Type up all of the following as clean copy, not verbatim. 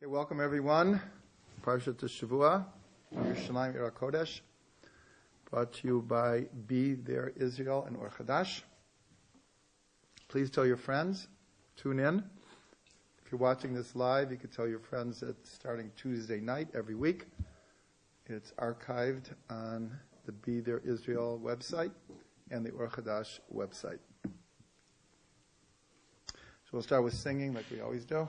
Okay, welcome everyone. PARSHA to Shavua, Yerushalayim Ira Kodesh, brought to you by Be There Israel and Or Chadash. Please tell your friends, tune in. If you're watching this live, you can tell your friends that starting Tuesday night every week. It's archived on the Be There Israel website and the Or Chadash website. So we'll start with singing like we always do.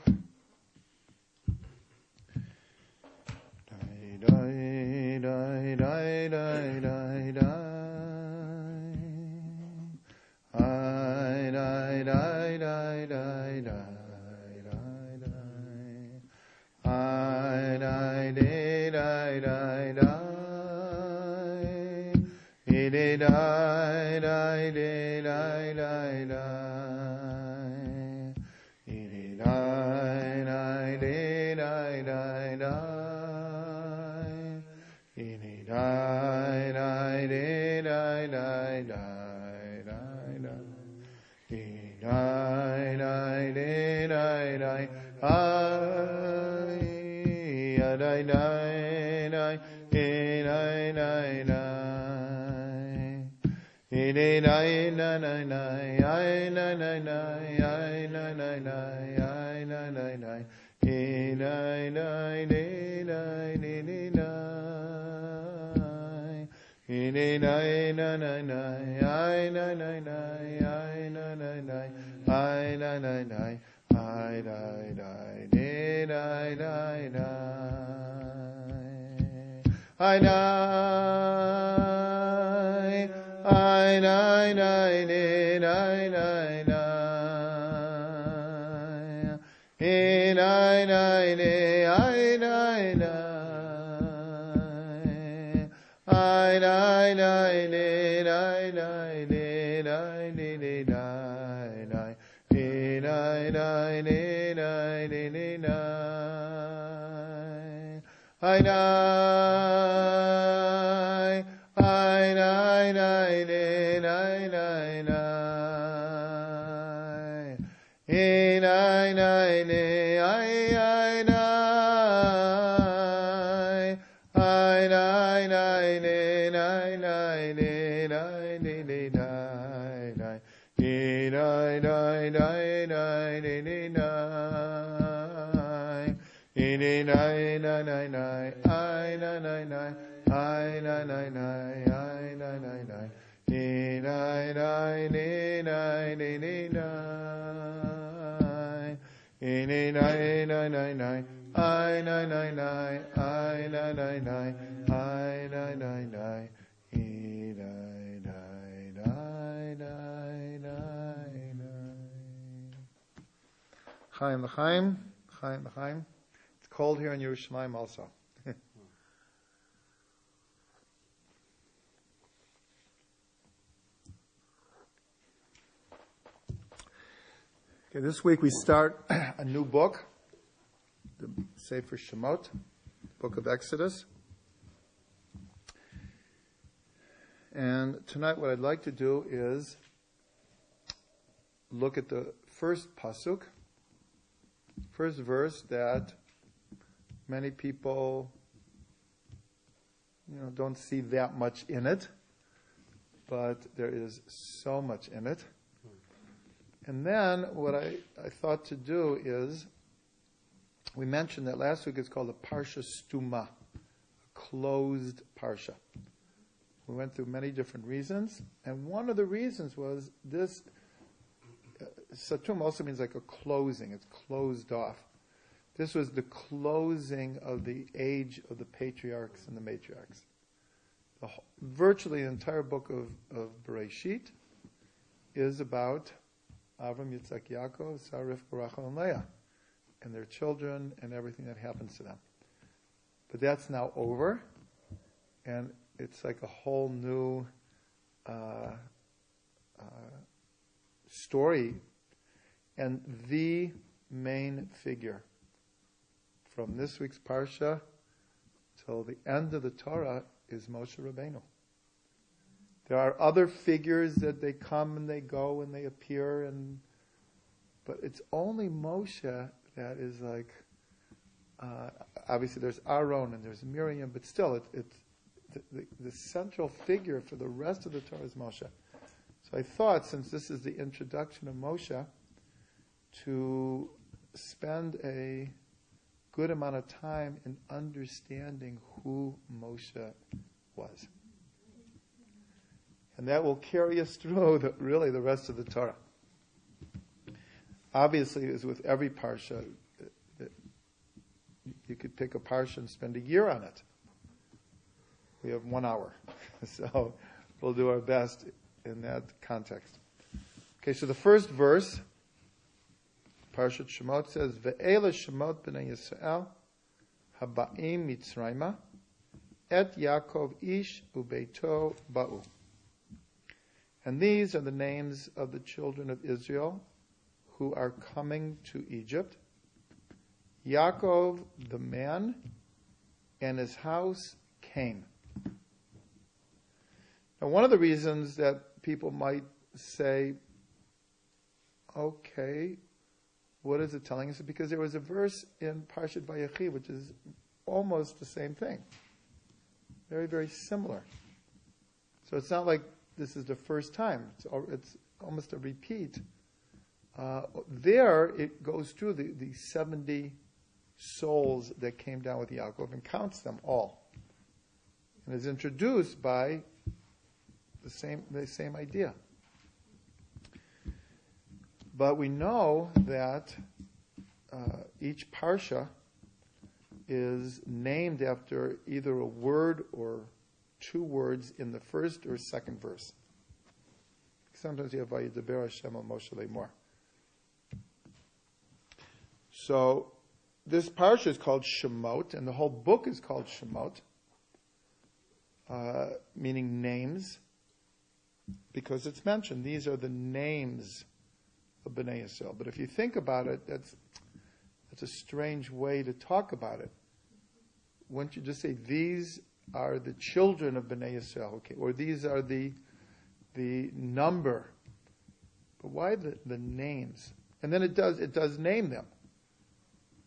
Chaim. It's cold here in Yerushalayim also. Okay, this week we start a new book, the Sefer Shemot, Book of Exodus. And tonight what I'd like to do is look at the first pasuk, first verse that many people, don't see that much in it, but there is so much in it. And then what I thought to do is, we mentioned that last week it's called a PARSHA Stuma, a closed PARSHA. We went through many different reasons, and one of the reasons was this. Satum also means like a closing. It's closed off. This was the closing of the age of the patriarchs and the matriarchs. Virtually the entire book of Bereshit is about Avraham, Yitzhak, Yaakov, Sarah, Rivka, Rachel, and Leah, and their children and everything that happens to them. But that's now over, and it's like a whole new story. And the main figure from this week's Parsha till the end of the Torah is Moshe Rabbeinu. There are other figures that they come and they go and they appear, but it's only Moshe that is like Obviously, there's Aaron and there's Miriam, but still, the central figure for the rest of the Torah is Moshe. So I thought, since this is the introduction of Moshe, to spend a good amount of time in understanding who Moshe was. And that will carry us through really the rest of the Torah. Obviously, as with every parsha, you could pick a parsha and spend a year on it. We have 1 hour. So we'll do our best in that context. Okay, so the first verse, Parshat Shemot says, Ve'ela Shemot b'nei Yisrael haba'im Mitzrayma et Yaakov ish ubeito ba'u. And these are the names of the children of Israel who are coming to Egypt. Yaakov, the man, and his house came. Now, one of the reasons that people might say, okay, what is it telling us? Because there was a verse in Parshat Vayechi which is almost the same thing. Very, very similar. So it's not like this is the first time. It's almost a repeat. There it goes through the 70 souls that came down with Yaakov and counts them all. And is introduced by the same idea. But we know that each parsha is named after either a word or 2 words in the first or second verse. Sometimes you have Vayidaber Hashem al Moshe Lemor. So this parsha is called Shemot, and the whole book is called Shemot, meaning names, because it's mentioned. These are the names of Bnei Yisrael. But if you think about it, that's a strange way to talk about it. Wouldn't you just say, these are the children of Bnei Yisrael, okay? Or these are the number. But why the names? And then it does name them.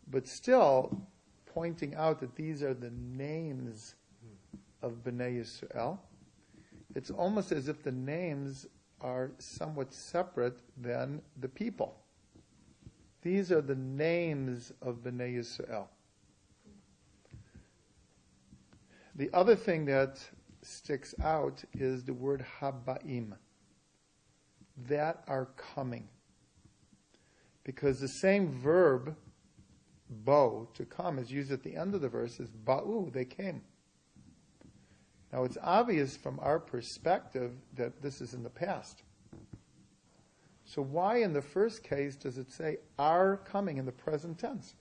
But still pointing out that these are the names of Bnei Yisrael. It's almost as if the names are somewhat separate than the people. These are the names of Bnei Yisrael. The other thing that sticks out is the word haba'im, that are coming. Because the same verb, bo, to come, is used at the end of the verse as ba'u, they came. Now it's obvious from our perspective that this is in the past. So why in the first case does it say are coming in the present tense?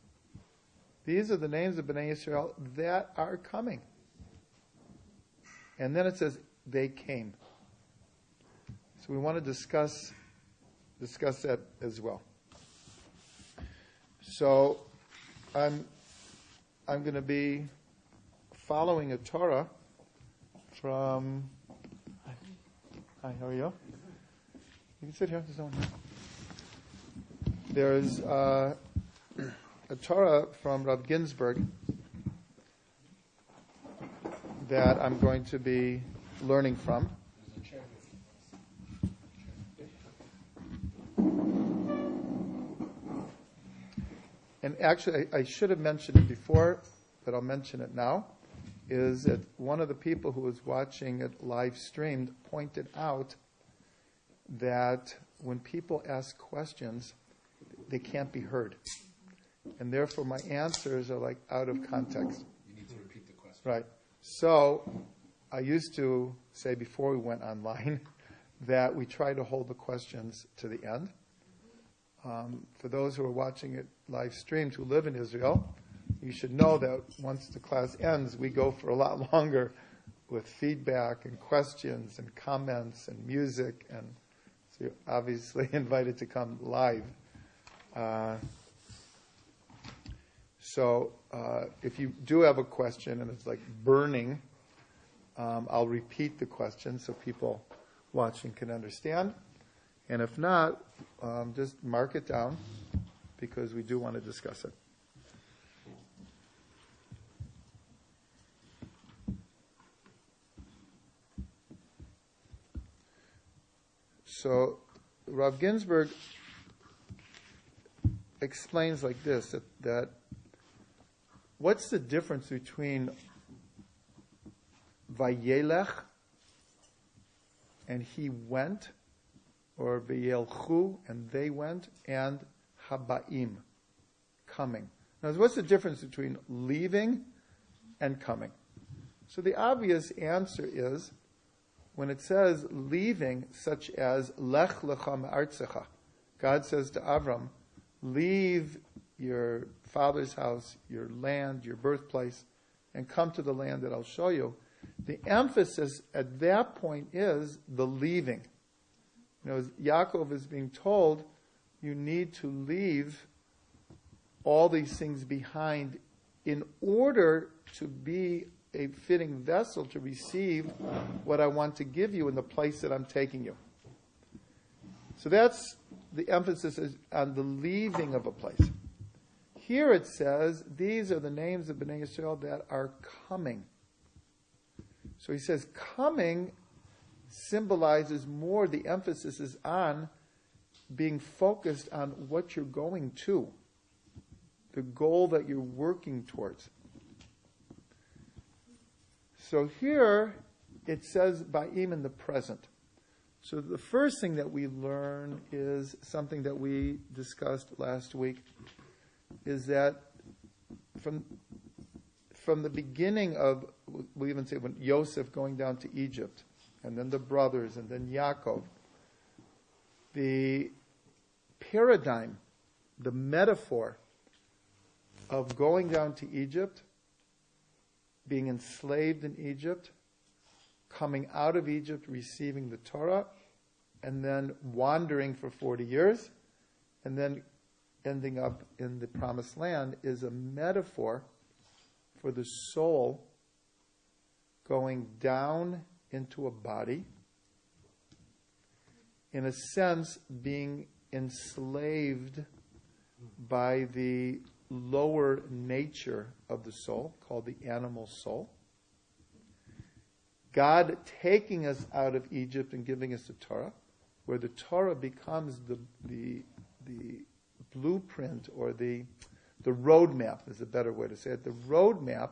These are the names of Bnei Yisrael that are coming. And then it says they came. So we want to discuss that as well. So I'm going to be following a Torah from. Hi, how are you? You can sit here. There's no one here. There's a Torah from Rav Ginsburg that I'm going to be learning from. And actually, I should have mentioned it before, but I'll mention it now, is that one of the people who was watching it live streamed pointed out that when people ask questions, they can't be heard. And therefore my answers are like out of context. You need to repeat the question. Right. So I used to say before we went online that we try to hold the questions to the end. For those who are watching it live streamed who live in Israel, you should know that once the class ends, we go for a lot longer with feedback and questions and comments and music. And so you're obviously invited to come live. So if you do have a question and it's like burning, I'll repeat the question so people watching can understand. And if not, just mark it down because we do want to discuss it. So Rav Ginsburg explains like this, that what's the difference between Vayelech and he went, or Vayelchu and they went, and Habaim, coming. Now, what's the difference between leaving and coming? So the obvious answer is, when it says leaving, such as Lech lecha me'artzecha, God says to Avraham, leave your father's house, your land, your birthplace, and come to the land that I'll show you. The emphasis at that point is the leaving. As Yaakov is being told, you need to leave all these things behind in order to be a fitting vessel to receive what I want to give you in the place that I'm taking you. So that's the emphasis is on the leaving of a place. Here it says, these are the names of Bnei Yisrael that are coming. So he says, coming symbolizes more, the emphasis is on being focused on what you're going to, the goal that you're working towards. So here it says Ba'im in the present. So the first thing that we learn is something that we discussed last week, is that from the beginning of, we even say when Yosef going down to Egypt, and then the brothers, and then Yaakov, the paradigm, the metaphor of going down to Egypt, being enslaved in Egypt, coming out of Egypt, receiving the Torah, and then wandering for 40 years, and then ending up in the Promised Land, is a metaphor for the soul going down into a body, in a sense being enslaved by the lower nature of the soul, called the animal soul. God taking us out of Egypt and giving us the Torah, where the Torah becomes the blueprint, or the roadmap is a better way to say it, the roadmap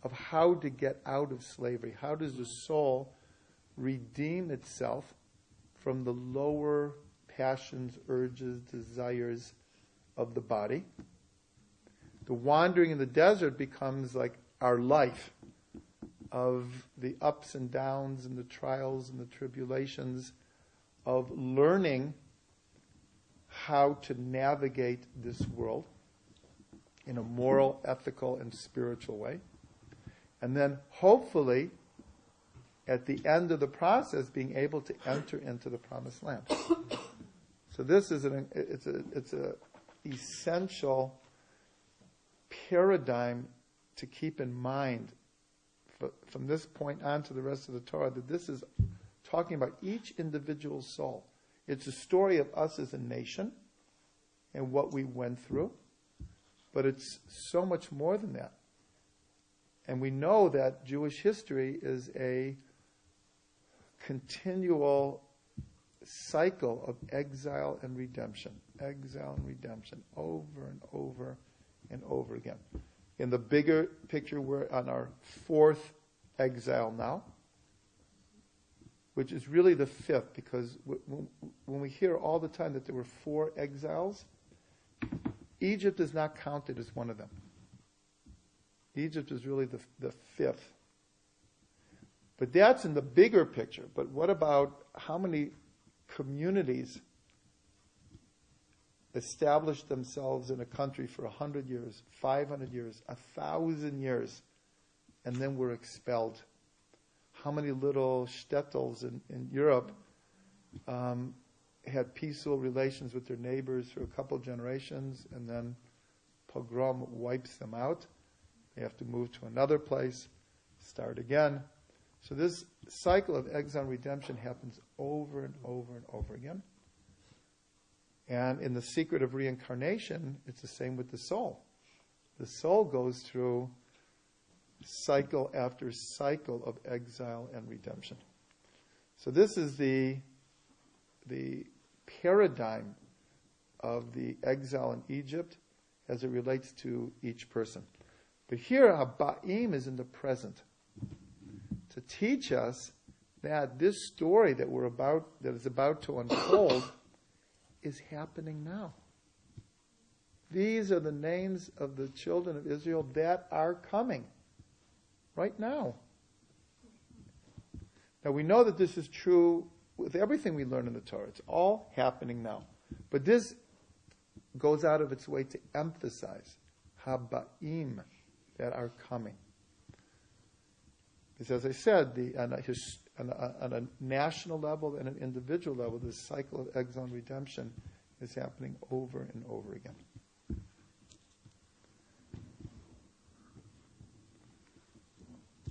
of how to get out of slavery. How does the soul redeem itself from the lower passions, urges, desires of the body? The wandering in the desert becomes like our life, of the ups and downs and the trials and the tribulations of learning how to navigate this world in a moral, ethical, and spiritual way. And then hopefully, at the end of the process, being able to enter into the Promised Land. So this is it's a essential paradigm to keep in mind from this point on to the rest of the Torah, that this is talking about each individual soul. It's a story of us as a nation and what we went through, but it's so much more than that. And we know that Jewish history is a continual cycle of exile and redemption, over and over and over again. In the bigger picture, we're on our fourth exile now, which is really the fifth, because when we hear all the time that there were 4 exiles, Egypt is not counted as one of them. Egypt is really the fifth. But that's in the bigger picture. But what about how many communities established themselves in a country for 100 years, 500 years, 1,000 years, and then were expelled? How many little shtetls in Europe had peaceful relations with their neighbors for a couple generations, and then pogrom wipes them out? They have to move to another place, start again. So this cycle of exile and redemption happens over and over and over again. And in the secret of reincarnation, it's the same with the soul. The soul goes through cycle after cycle of exile and redemption. So this is the the paradigm of the exile in Egypt as it relates to each person. But here, Haba'im is in the present to teach us that this story that is about to unfold is happening now. These are the names of the children of Israel that are coming right now. Now we know that this is true with everything we learn in the Torah. It's all happening now. But this goes out of its way to emphasize Haba'im, that are coming. Because as I said, on a national level and an individual level, this cycle of exile and redemption is happening over and over again.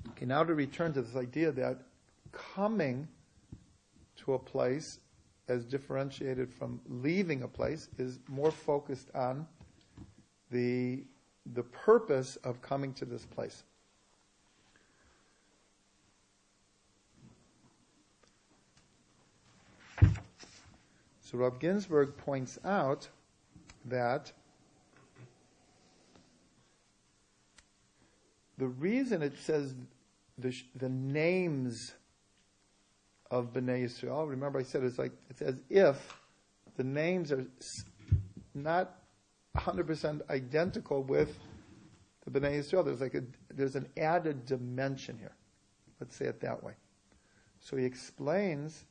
Okay, now to return to this idea that coming to a place, as differentiated from leaving a place, is more focused on the purpose of coming to this place. So Rav Ginsburg points out that the reason it says the names of Bnei Yisrael, remember I said it's as if the names are not 100% identical with the Bnei Yisrael. There's an added dimension here. Let's say it that way. So he explains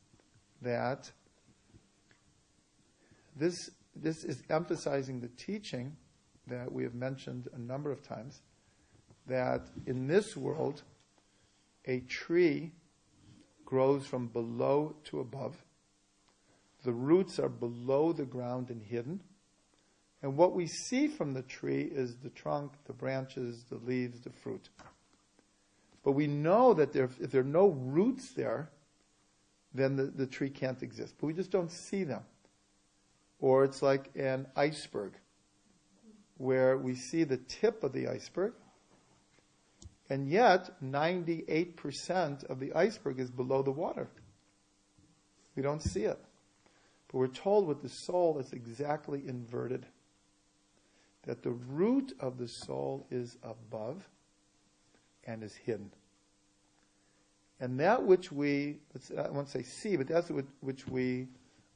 that this is emphasizing the teaching that we have mentioned a number of times, that in this world, a tree grows from below to above. The roots are below the ground and hidden. And what we see from the tree is the trunk, the branches, the leaves, the fruit. But we know that if there are no roots there, then the tree can't exist. But we just don't see them. Or it's like an iceberg, where we see the tip of the iceberg, and yet 98% of the iceberg is below the water. We don't see it. But we're told with the soul it's exactly inverted. That the root of the soul is above and is hidden. And that which I won't say see, but that's which we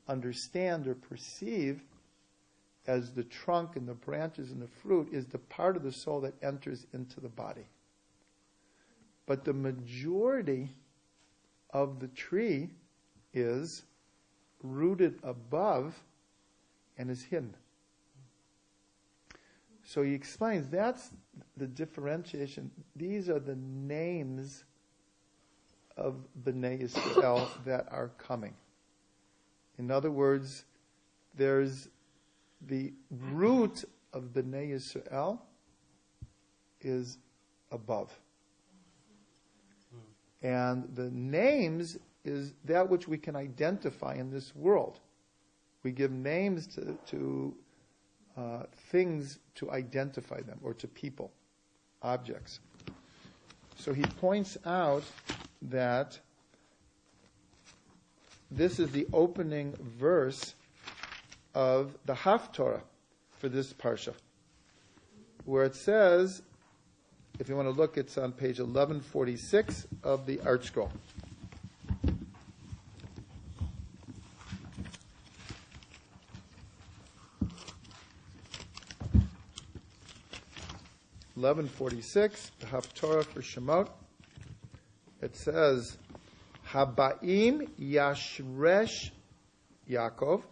understand or perceive as the trunk and the branches and the fruit is the part of the soul that enters into the body. But the majority of the tree is rooted above and is hidden. So he explains that's the differentiation. These are the names of Bnei Yisrael that are coming. In other words, there's the root of Bnei Yisrael is above. And the names is that which we can identify in this world. We give names to things to identify them, or to people, objects. So he points out that this is the opening verse of the Haftorah for this Parsha, where it says, if you want to look, it's on page 1146 of the Art Scroll. The Haftorah for Shemot. It says, Haba'im Yashresh Yaakov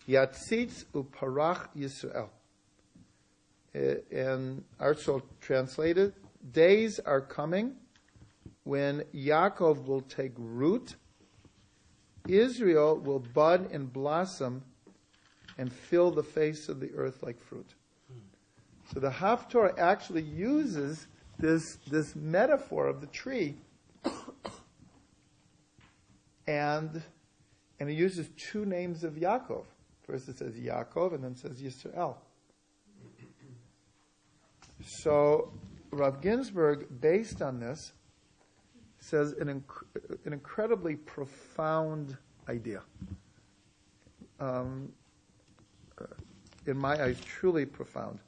Yatzitz Uparach Yisrael. And Artsel translated, days are coming when Yaakov will take root, Israel will bud and blossom and fill the face of the earth like fruit. So the Haftorah actually uses this metaphor of the tree, and it uses two names of Yaakov. First it says Yaakov, and then it says Yisrael. So Rav Ginsburg, based on this, says an incredibly profound idea. In my eyes, truly profound.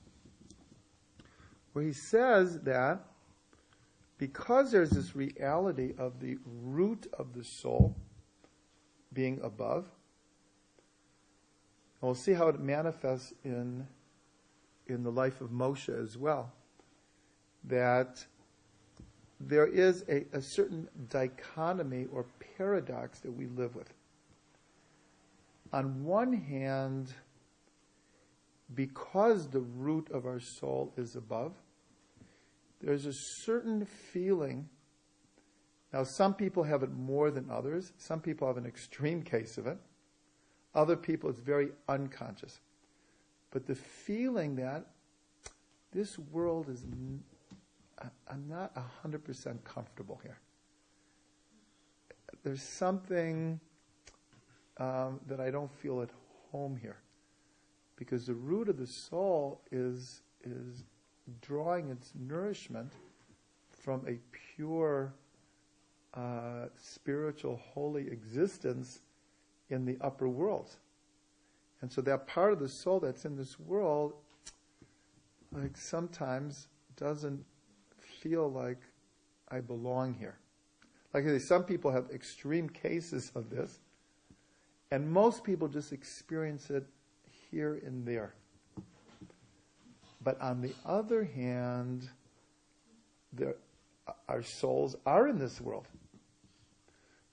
Where he says that because there's this reality of the root of the soul being above, and we'll see how it manifests in the life of Moshe as well, that there is a certain dichotomy or paradox that we live with. On one hand, because the root of our soul is above, there's a certain feeling. Now, some people have it more than others. Some people have an extreme case of it. Other people, it's very unconscious. But the feeling that this world is, I'm not 100% comfortable here. There's something that I don't feel at home here. Because the root of the soul is drawing its nourishment from a pure, spiritual, holy existence in the upper worlds. And so that part of the soul that's in this world, like sometimes doesn't feel like I belong here. Like I say, some people have extreme cases of this, and most people just experience it here and there. But on the other hand, our souls are in this world.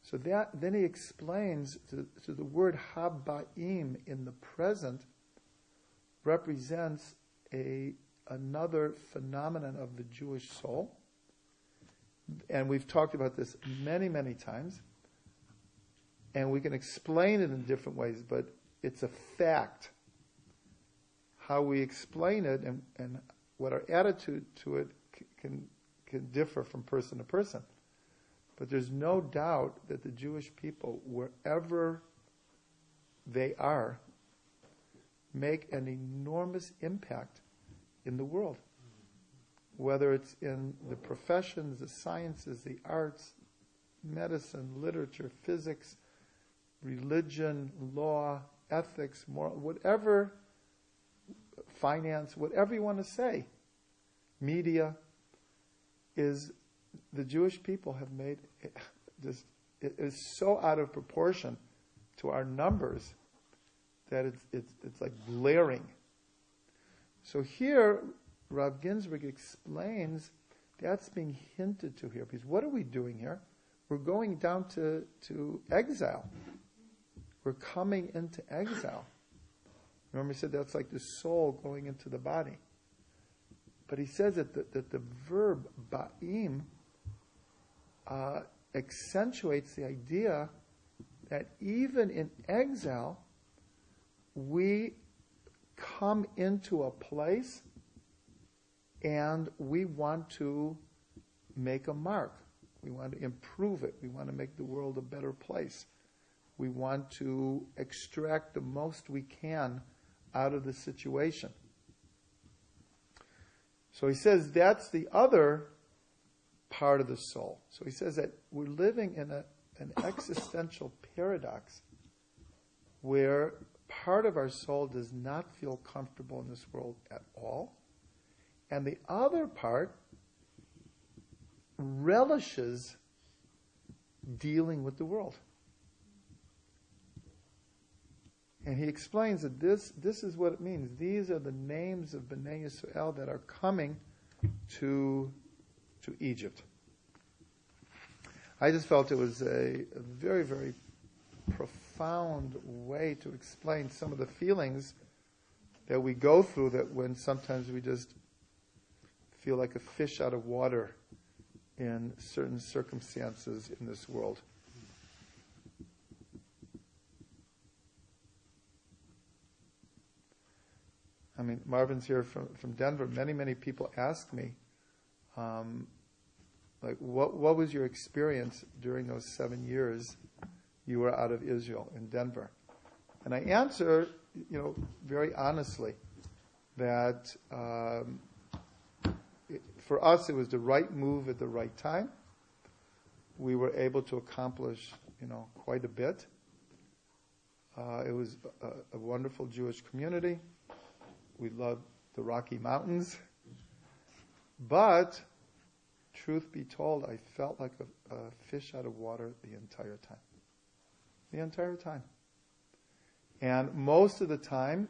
So then he explains to the word habaim in the present represents another phenomenon of the Jewish soul. And we've talked about this many, many times. And we can explain it in different ways, but it's a fact. How we explain it and what our attitude to it can differ from person to person. But there's no doubt that the Jewish people, wherever they are, make an enormous impact in the world. Whether it's in the professions, the sciences, the arts, medicine, literature, physics, religion, law, ethics, moral, whatever, finance, whatever you want to say, media, is the Jewish people have made it is so out of proportion to our numbers that it's like glaring. So here, Rav Ginsburg explains that's being hinted to here. Because what are we doing here? We're going down to exile. We're coming into exile. Remember he said that's like the soul going into the body. But he says that the verb ba'im accentuates the idea that even in exile, we come into a place and we want to make a mark. We want to improve it. We want to make the world a better place. We want to extract the most we can out of the situation. So he says that's the other part of the soul. So he says that we're living in an existential paradox where part of our soul does not feel comfortable in this world at all, and the other part relishes dealing with the world. And he explains that this is what it means. These are the names of Bnei Yisrael that are coming to Egypt. I just felt it was a very, very profound way to explain some of the feelings that we go through, that when sometimes we just feel like a fish out of water in certain circumstances in this world. I mean, Marvin's here from Denver. Many, many people ask me, like, what was your experience during those 7 years you were out of Israel in Denver? And I answer, very honestly, that for us it was the right move at the right time. We were able to accomplish, quite a bit. It was a wonderful Jewish community. We loved the Rocky Mountains. But, truth be told, I felt like a fish out of water the entire time. The entire time. And most of the time,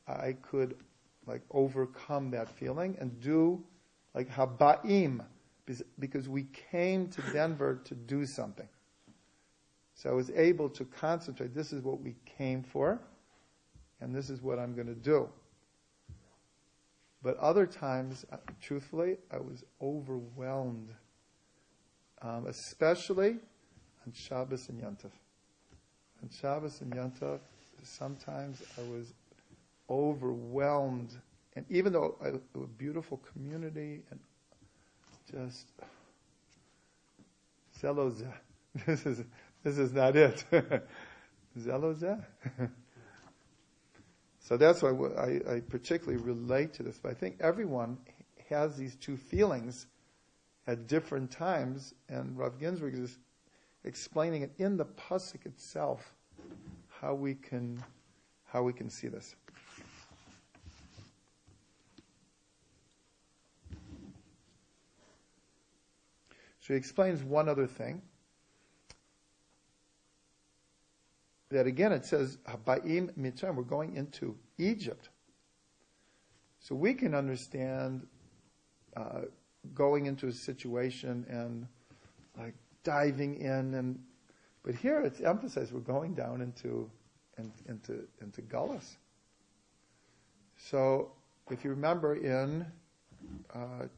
I could overcome that feeling and do haba'im, because we came to Denver to do something. So I was able to concentrate. This is what we came for, and this is what I'm going to do. But other times, truthfully, I was overwhelmed, especially on Shabbos and Yom Tov. On Shabbos and Yom Tov, sometimes I was overwhelmed. And even though a beautiful community and just zelozeh, this is not it. Zelozeh. So that's why I particularly relate to this. But I think everyone has these two feelings at different times, and Rav Ginsburg is explaining it in the pasuk itself, how we can see this. So he explains one other thing. That again, it says, Haba'im Mitzrayim, we're going into Egypt. So we can understand going into a situation and diving in, but here it's emphasized we're going down into Gullus. So if you remember, in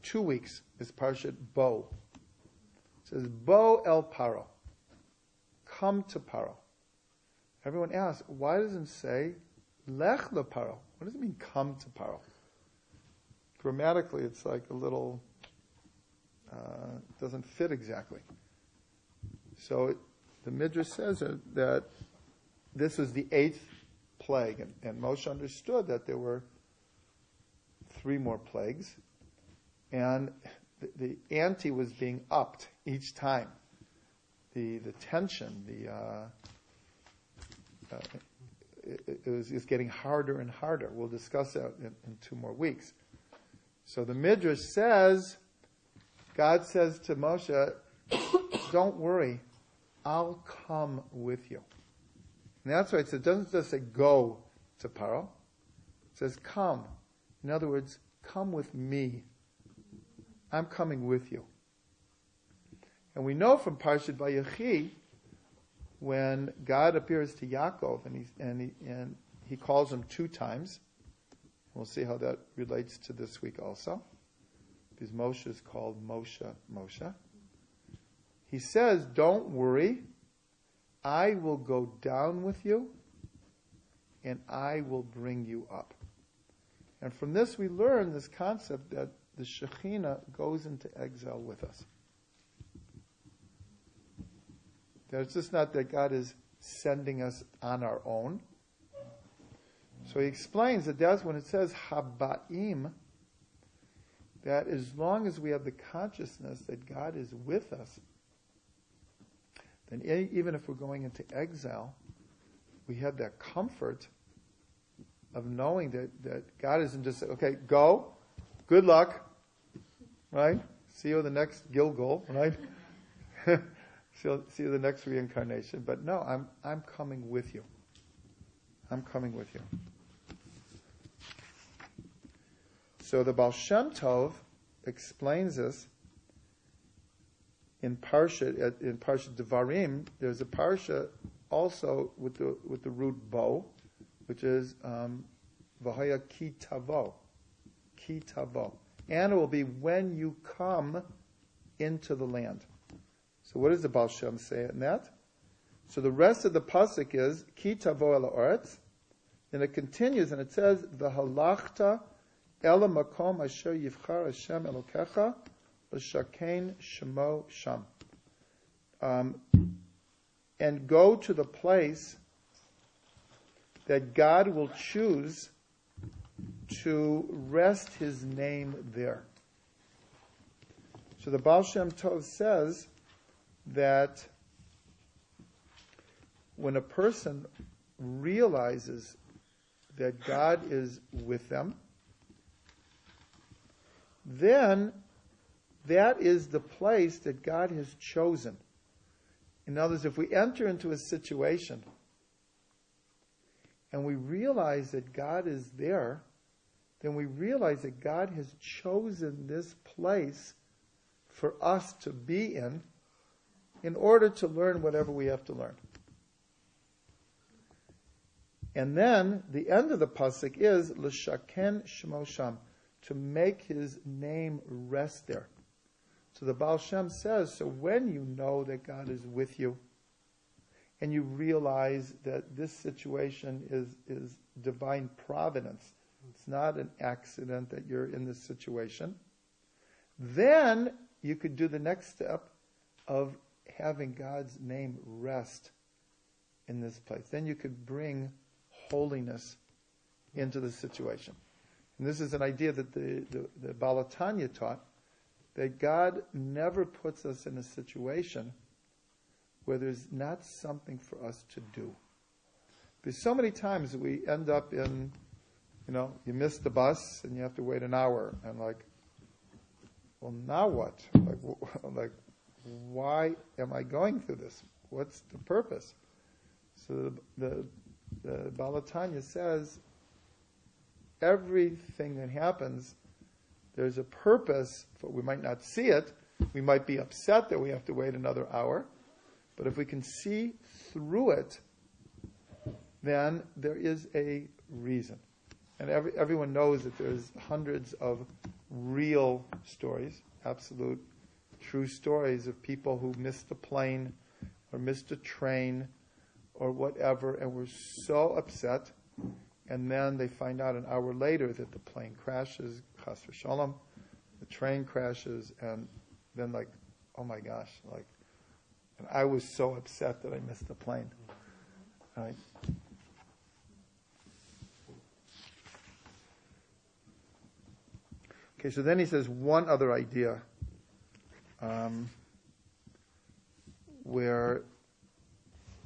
2 weeks is Parshat Bo. It says, Bo el Paro, come to Paro. Everyone asks, why doesn't it say, Lech le Paro? What does it mean, come to Paro? Grammatically, it's like a little, doesn't fit exactly. So the Midrash says that this was the 8th plague, and Moshe understood that there were 3 more plagues, and the ante was being upped each time. The tension, it was getting harder and harder. We'll discuss that in 2 more weeks. So the Midrash says, God says to Moshe, don't worry, I'll come with you. And that's why it doesn't just say go to Paro. It says come. In other words, come with me. I'm coming with you. And we know from Parshat Vayechi, when God appears to Yaakov and he calls him 2 times. We'll see how that relates to this week also, because Moshe is called Moshe. He says, don't worry, I will go down with you and I will bring you up. And from this we learn this concept that the Shekhinah goes into exile with us. That it's just not that God is sending us on our own. So he explains that that's when it says Haba'im, that as long as we have the consciousness that God is with us, then even if we're going into exile, we have that comfort of knowing that God isn't just, okay, go, good luck, right? See you in the next Gilgal, right? See you the next reincarnation. But no, I'm coming with you. I'm coming with you. So the Baal Shem Tov explains this in Parsha Devarim. There's a Parsha also with the root bo, which is V'haya ki tavo, and it will be when you come into the land. So what does the Baal Shem say in that? So the rest of the pasuk is ki tavo el haaretz, and it continues and it says v'halachta el makom asher yivchar Hashem Elokecha l'shakein shemo sham, and go to the place that God will choose to rest His name there. So the Baal Shem Tov says that when a person realizes that God is with them, then that is the place that God has chosen. In other words, if we enter into a situation and we realize that God is there, then we realize that God has chosen this place for us to be in order to learn whatever we have to learn. And then the end of the pasuk is l'shaken shemo sham, to make his name rest there. So the Baal Shem says, so when you know that God is with you, and you realize that this situation is divine providence, it's not an accident that you're in this situation, then you could do the next step of having God's name rest in this place. Then you could bring holiness into the situation. And this is an idea that the Balatanya taught, that God never puts us in a situation where there's not something for us to do. Because so many times we end up in, you miss the bus and you have to wait an hour, and well, now what? Like, why am I going through this? What's the purpose? So the Balatanya says, everything that happens, there's a purpose, but we might not see it. We might be upset that we have to wait another hour. But if we can see through it, then there is a reason. And everyone knows that there's hundreds of real stories, absolute true stories of people who missed a plane or missed a train or whatever and were so upset, and then they find out an hour later that the plane crashes, chas v'shalom, the train crashes, and then oh my gosh, and I was so upset that I missed the plane. Right? Okay, so then he says one other idea where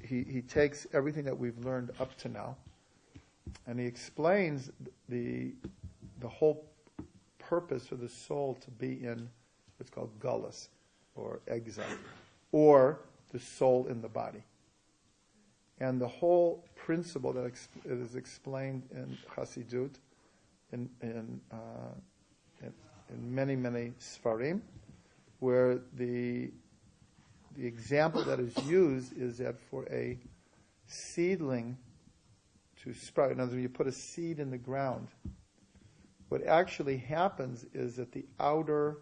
he takes everything that we've learned up to now and he explains the whole purpose for the soul to be in what's called gullus, or exile, or the soul in the body. And the whole principle that is explained in Chassidut, in many, many Sfarim, where the example that is used is that for a seedling to sprout, in other words, you put a seed in the ground, what actually happens is that the outer,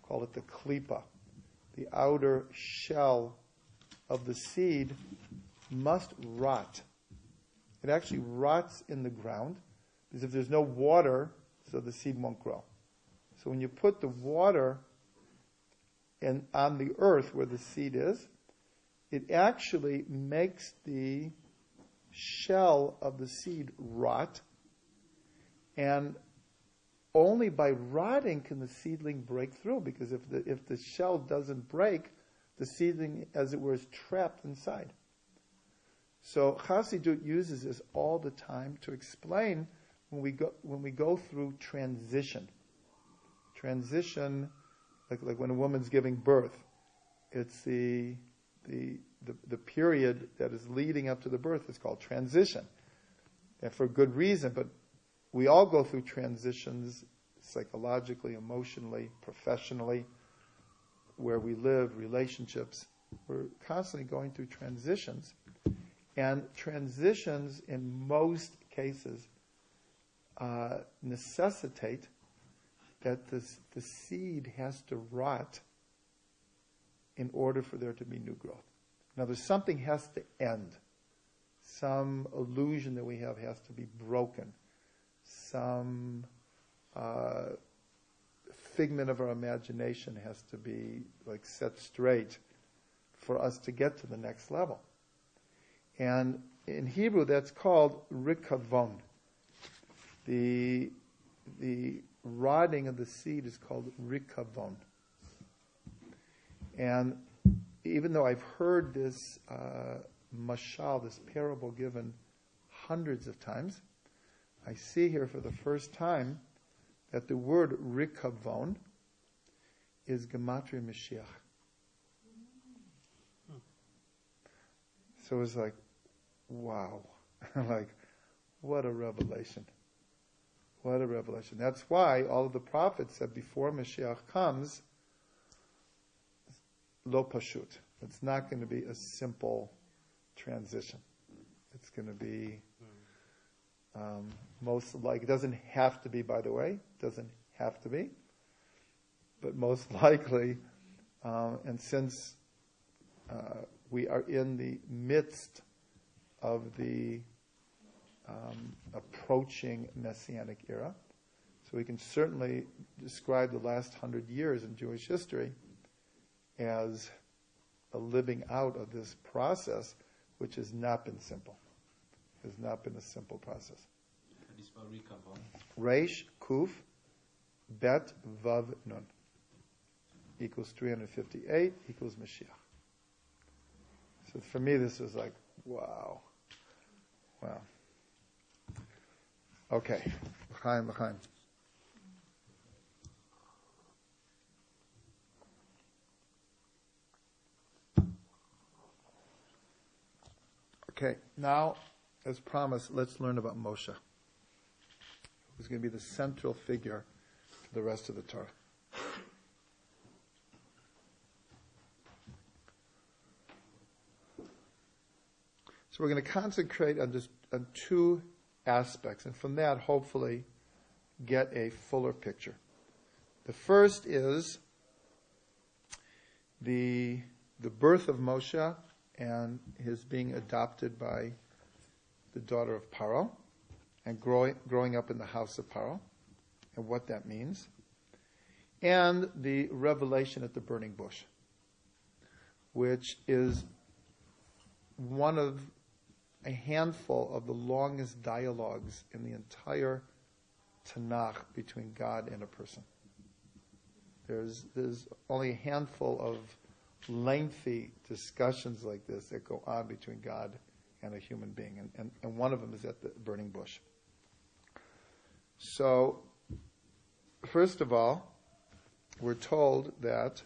call it the klipa, the outer shell of the seed must rot. It actually rots in the ground, because if there's no water, so the seed won't grow. So when you put the water on the earth where the seed is, it actually makes the shell of the seed rot, and only by rotting can the seedling break through, because if the shell doesn't break, the seedling, as it were, is trapped inside. So Chassidut uses this all the time to explain when we go through transition. Transition, like when a woman's giving birth, it's the period that is leading up to the birth is called transition, and for good reason. But we all go through transitions psychologically, emotionally, professionally, where we live, relationships. We're constantly going through transitions. And transitions, in most cases, necessitate that the seed has to rot in order for there to be new growth. In other words, something has to end. Some illusion that we have has to be broken. Some figment of our imagination has to be set straight for us to get to the next level. And in Hebrew, that's called rikavon. The rotting of the seed is called rikavon. And even though I've heard this mashal, this parable given hundreds of times, I see here for the first time that the word rikavon is gematria Mashiach. So it's like, wow. Like, what a revelation. What a revelation. That's why all of the prophets said before Mashiach comes, lo pashut. It's not going to be a simple transition. It's going to be most likely, it doesn't have to be, by the way, doesn't have to be, but most likely, and since we are in the midst of the approaching Messianic era, so we can certainly describe the last 100 years in Jewish history as a living out of this process, which has not been simple. Has not been a simple process. How do you spell Rikavon? Reish, Kuf, Bet, Vav, Nun. Equals 358, equals Mashiach. So for me, this was like, wow. Wow. Okay. L'chaim, l'chaim. Okay, now, as promised, let's learn about Moshe, who's going to be the central figure for the rest of the Torah. So we're going to concentrate on two aspects, and from that, hopefully, get a fuller picture. The first is the birth of Moshe and his being adopted by the daughter of Paro, and growing up in the house of Paro, and what that means, and the revelation at the burning bush, which is one of a handful of the longest dialogues in the entire Tanakh between God and a person. There's only a handful of lengthy discussions like this that go on between God and a human being, and one of them is at the burning bush. So, first of all, we're told that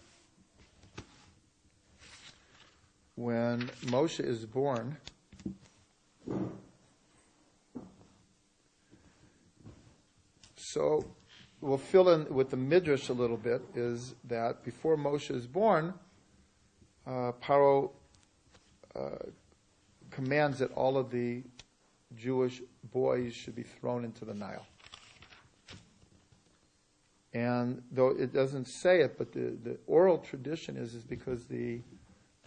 when Moshe is born, so we'll fill in with the Midrash a little bit, is that before Moshe is born, Paro commands that all of the Jewish boys should be thrown into the Nile. And though it doesn't say it, but the oral tradition is because the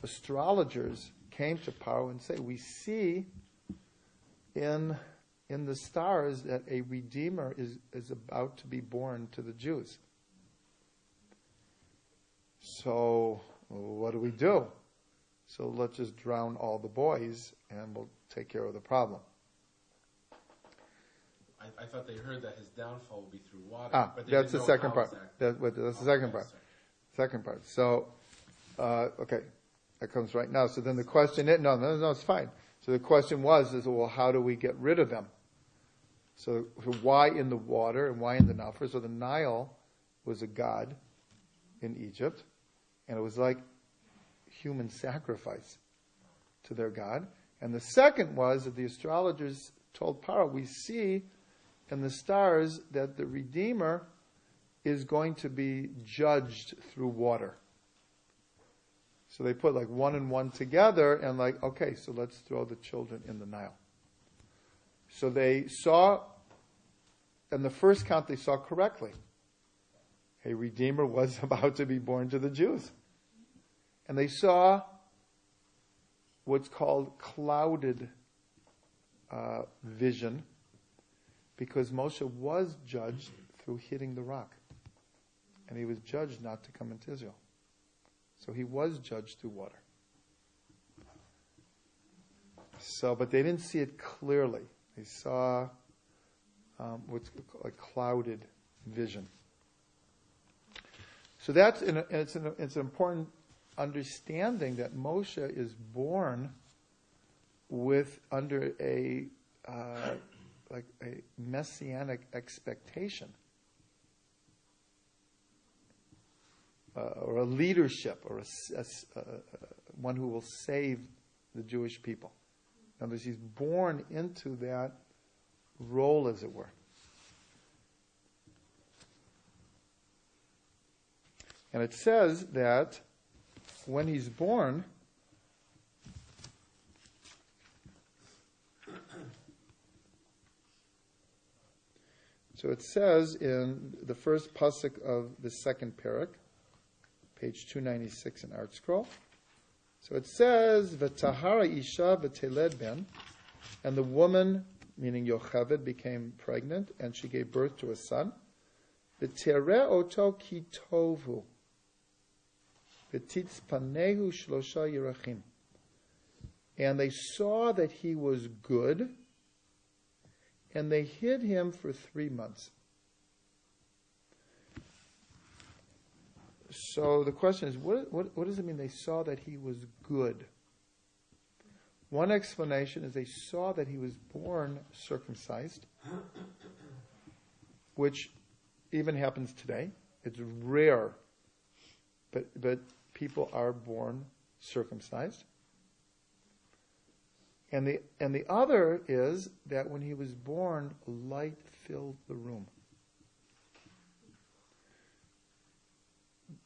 astrologers came to Paro and say, we see in the stars that a Redeemer is about to be born to the Jews. So what do we do? So let's just drown all the boys and we'll take care of the problem. I thought they heard that his downfall would be through water. But that's the second part. That's the second part. Second part. So, okay, that comes right now. So then the question is, no, it's fine. So the question was, well, how do we get rid of them? So why in the water and why in the Nile? So the Nile was a god in Egypt, and it was like human sacrifice to their god. And the second was that the astrologers told Paro, we see in the stars that the Redeemer is going to be judged through water. So they put like one and one together and like, okay, so let's throw the children in the Nile. So they saw, in the first count they saw correctly. A Redeemer was about to be born to the Jews. And they saw what's called clouded vision, because Moshe was judged through hitting the rock. And he was judged not to come into Israel. So he was judged through water. So, but they didn't see it clearly. They saw what's called a clouded vision. So it's an important understanding that Moshe is born under a like a messianic expectation, or a leadership, or one who will save the Jewish people. In other words, he's born into that role, as it were. And it says that when he's born, so it says in the first pasuk of the second parak, page 296 in Art Scroll. So it says, "V'tahara isha v'teled ben," and the woman, meaning Yocheved, became pregnant, and she gave birth to a son. "V'tereh oto ki tovu, v'titzpanehu shlosha yerachim," and they saw that he was good, and they hid him for 3 months. So the question is, what does it mean they saw that he was good? One explanation is they saw that he was born circumcised, which even happens today. It's rare, but people are born circumcised. And the other is that when he was born, light filled the room.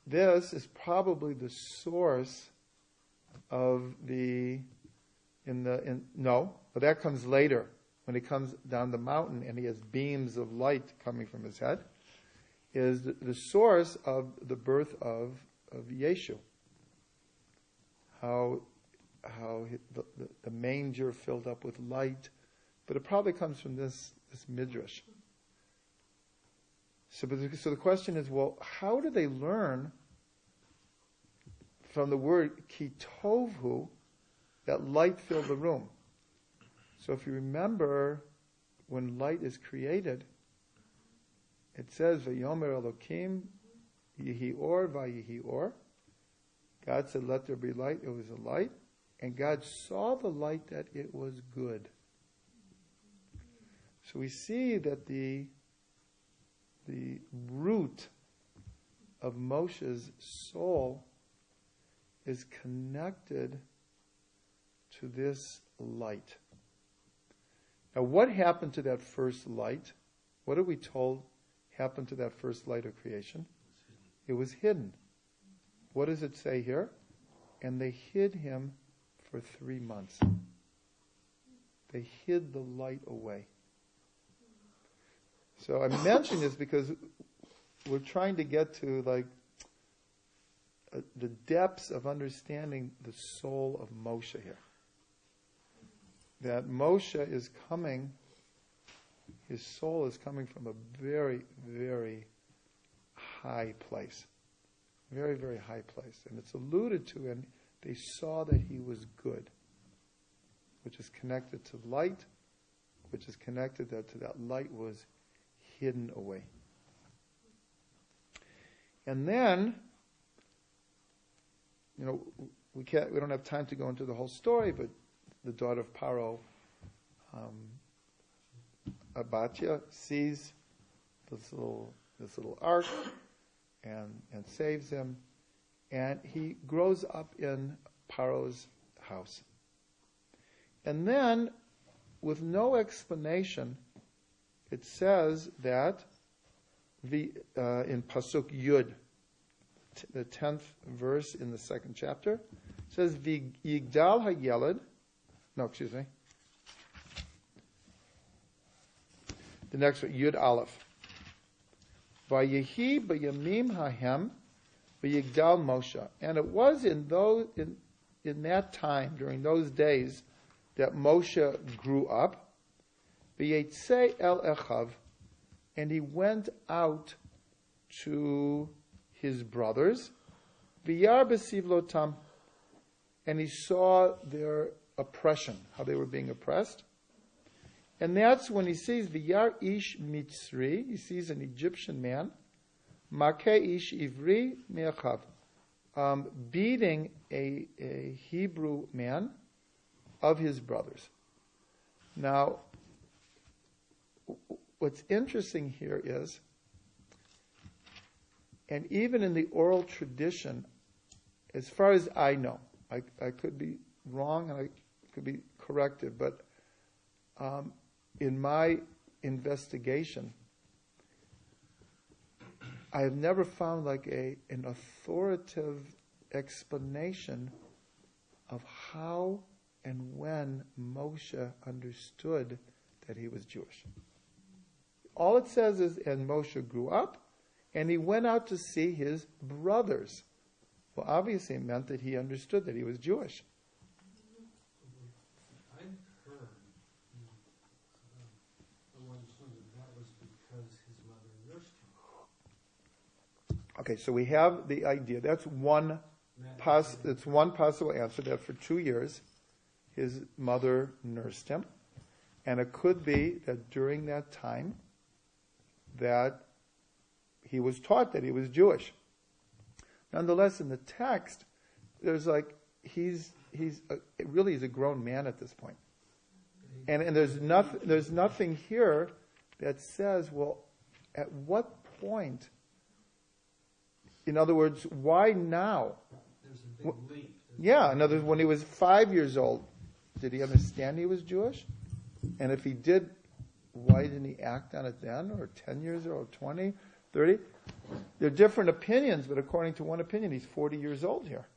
This is probably the source of but that comes later, when he comes down the mountain and he has beams of light coming from his head, is the source of the birth of Yeshu. How the manger filled up with light, but it probably comes from this midrash. So the question is, well, how do they learn from the word ki tovhu that light filled the room? So if you remember, when light is created, it says, "Vayomer Elokim yihi or vayihi or." God said, "Let there be light." It was a light, and God saw the light that it was good. So we see that the root of Moshe's soul is connected to this light. Now, what happened to that first light? What are we told happened to that first light of creation? It was hidden. What does it say here? And they hid him for 3 months. They hid the light away. So I'm mentioning this because we're trying to get to the depths of understanding the soul of Moshe here. That Moshe is coming, his soul is coming from a very, very high place. Very, very high place. And it's alluded to, and they saw that he was good, which is connected to light, which is connected to that light was hidden away. And then, we don't have time to go into the whole story, but the daughter of Paro, Abatya, sees this little ark and saves him, and he grows up in Paro's house. And then, with no explanation, it says that in Pasuk Yud, the 10th verse in the 2nd chapter, it says, Yigdal hayelad. No, excuse me. The next one, Yud Aleph. Vayehi b'yamim hahem v'yigdal Moshe. And it was in that time, during those days, that Moshe grew up. V'yetzei el echav, and he went out to his brothers. V'yar b'sivlotam, and he saw their oppression, how they were being oppressed. And that's when he sees V'yar ish mitzri, he sees an Egyptian man, makeh ish ivri me'achav, beating a Hebrew man of his brothers. Now, what's interesting here is, and even in the oral tradition, as far as I know, I could be wrong and I could be corrected, but in my investigation, I have never found like an authoritative explanation of how and when Moshe understood that he was Jewish. All it says is, and Moshe grew up, and he went out to see his brothers. Well, obviously it meant that he understood that he was Jewish. I heard someone that was because his mother nursed him. Okay, so we have the idea. That's one possible answer, that for 2 years his mother nursed him. And it could be that during that time that he was taught that he was Jewish. Nonetheless, in the text, there's like, he's a grown man at this point. And there's nothing here that says, well, at what point, in other words, why now? There's a big leap. Yeah, in other words, when he was 5 years old, did he understand he was Jewish? And if he did, why didn't he act on it then? Or 10 years old, 20, 30? There are different opinions, but according to one opinion, he's 40 years old here.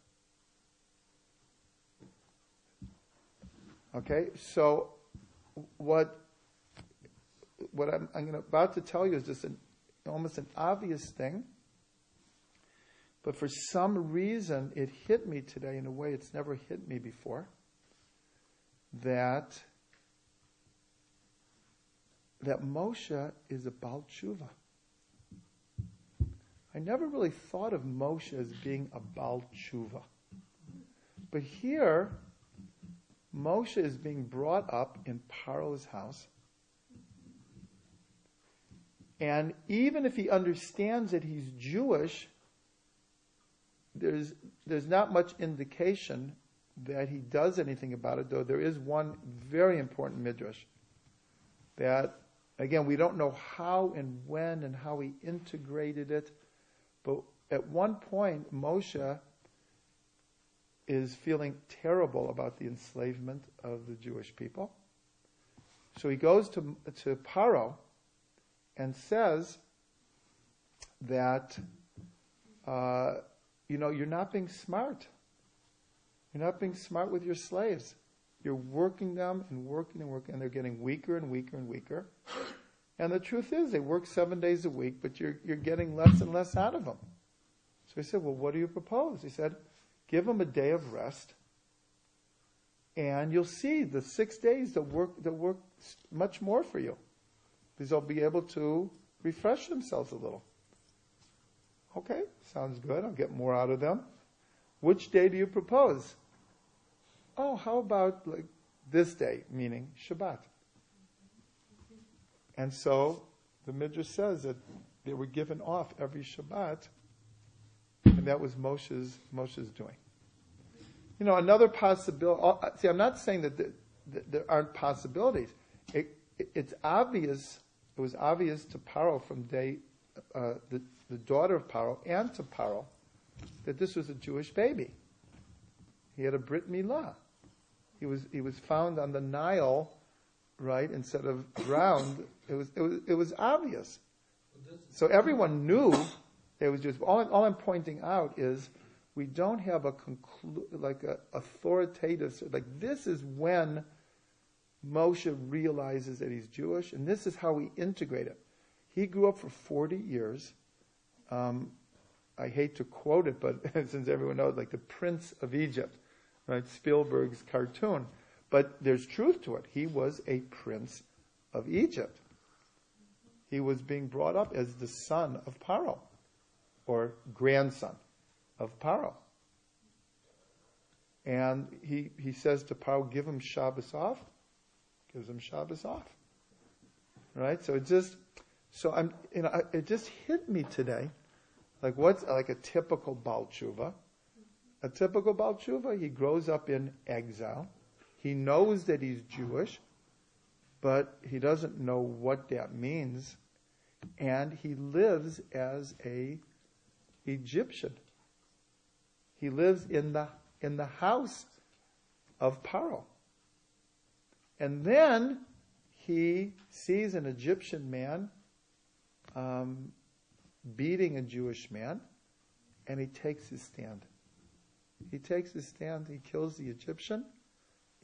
Okay, so what I'm about to tell you is just almost an obvious thing, but for some reason it hit me today in a way it's never hit me before, that Moshe is a Baal Tshuva. I never really thought of Moshe as being a Baal Tshuva. But here, Moshe is being brought up in Paro's house. And even if he understands that he's Jewish, there's not much indication that he does anything about it, though there is one very important midrash that, again, we don't know how and when and how he integrated it, but at one point Moshe is feeling terrible about the enslavement of the Jewish people. So he goes to Paro and says that, you're not being smart. You're not being smart with your slaves. You're working them and working and working, and they're getting weaker and weaker and weaker. And the truth is, they work 7 days a week, but you're getting less and less out of them. So he said, well, what do you propose? He said, give them a day of rest, and you'll see the 6 days they'll work much more for you, because they'll be able to refresh themselves a little. Okay, sounds good. I'll get more out of them. Which day do you propose? Oh, how about like this day, meaning Shabbat? And so the Midrash says that they were given off every Shabbat, and that was Moshe's doing. Another possibility. See, I'm not saying that there aren't possibilities. It's obvious. It was obvious to Paro from the daughter of Paro and to Paro that this was a Jewish baby. He had a Brit Milah. He was found on the Nile, right, instead of drowned. It was obvious. So everyone knew it was just. All I'm pointing out is we don't have a authoritative, like this is when Moshe realizes that he's Jewish, and this is how we integrate it. He grew up for 40 years. I hate to quote it, but since everyone knows, like the Prince of Egypt, right? Spielberg's cartoon. But there's truth to it. He was a prince of Egypt. He was being brought up as the son of Paro, or grandson of Paro. And he says to Paro, give him Shabbos off. Gives him Shabbos off. Right? So it just hit me today. Like what's like a typical Baal Tshuva? A typical Baal Tshuva, he grows up in exile. He knows that he's Jewish. but he doesn't know what that means, and he lives as a Egyptian. He lives in the house of Paro. And then he sees an Egyptian man beating a Jewish man, and he takes his stand. He takes his stand, he kills the Egyptian,